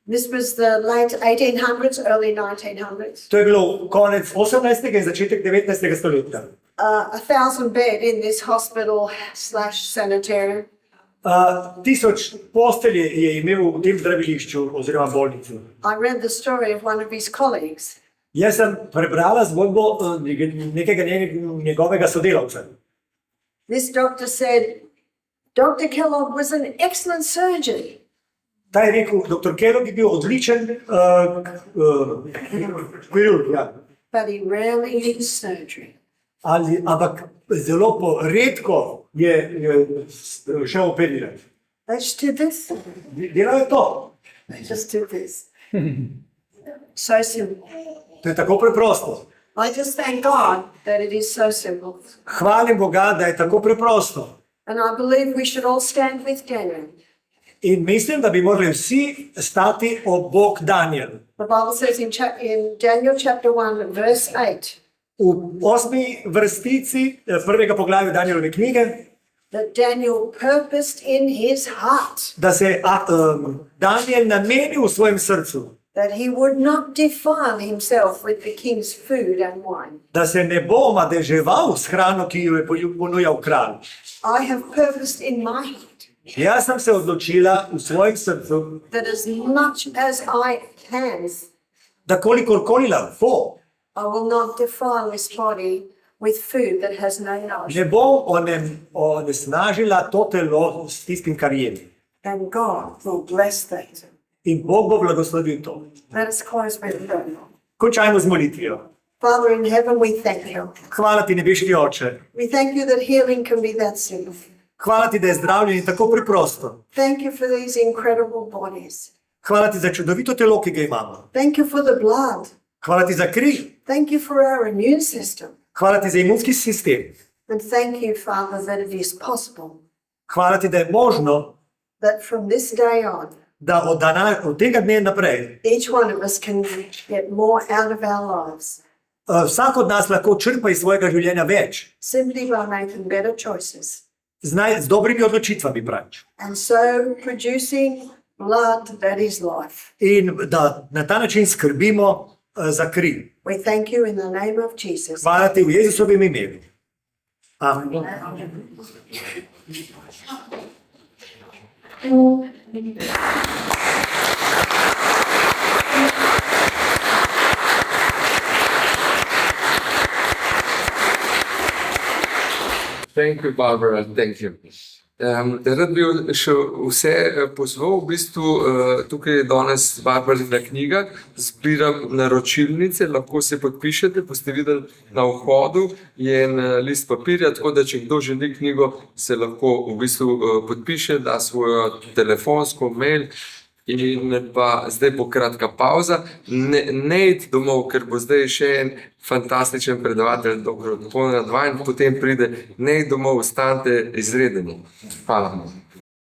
this was the late 1800s, early 1900s, to je bilo konec 18. in začetek 19. stoletja. 1,000 bed in this hospital/sanitarium. 1000 postelje je imel v tem zdravilišču oziroma bolnici. I read the story of one of his colleagues. Jaz sem prebrala zgodbo nekega njegovega sodelavca. This doctor said, Dr. Kellogg was an excellent surgeon, Ta je rekel, dr. Kellogg je bil odličen kirurg, ja. but he rarely needs surgery. Ampak zelo redko je šel operirati. Let's do this. Delal je to. Just do this. So simple. To je tako preprosto. I just thank God that it is so simple. Hvalim Boga, da je tako preprosto. And I believe we should all stand with Daniel. In mislim, da bi morali vsi stati ob bok Danielu. The Bible says in Daniel chapter 1, verse 8, V 8. vrstici prvega poglavja Danielove knjige, that Daniel purposed in his heart da se Daniel namenil v svojem srcu, that he would not defile himself with the king's food and wine. da se ne bo omadeževal s hrano, ki jo je ponujal kralj. I have purposed in my heart Jaz sem se odločila v svojem srcu, that as much as I can, da kolikorkoli lahko, I will not defile this body with food that has no nourishment. ne bom onesnažila to telo s tistim, kar jem. And God will bless that. In Bog bo blagoslovil to. Let us close with prayer. Končajmo z molitvijo. Father in heaven, we thank you. Hvala ti, nebeški Oče. We thank you that healing can be that simple. Hvala ti, da je zdravljenje tako preprosto. Thank you for these incredible bodies. Hvala ti za čudovito telo, ki ga imamo. Thank you for the blood. Hvala ti za kri. Thank you for our immune system. Hvala ti za imunski sistem. And thank you, Father, that it is possible Hvala ti, da je možno, that from this day on, da od tega dne naprej each one of us can get more out of our lives vsak od nas lahko črpa iz svojega življenja več. simply by making better choices Z dobrimi odločitvami pravič. and so producing blood that is life. In da na ta način skrbimo za kri. We thank you in the name of Jesus. Hvala ti v Jezusovem imenu. Amen. Thank you, Barbara. Thank you. Rad bi še vse pozval, v bistvu tukaj je danes Barbarina knjiga, zbiram naročilnice, lahko se podpišete, boste videli na vhodu, je en list papirja, tako da če kdo želi knjigo, se lahko v bistvu podpiše, da svojo telefonsko, mail. In pa zdaj bo kratka pauza, ne id domov, ker bo zdaj še en fantastičen predavatelj, dr. Konrad Vajn, potem pride, ne id domov, ostanite izredeni. Hvala.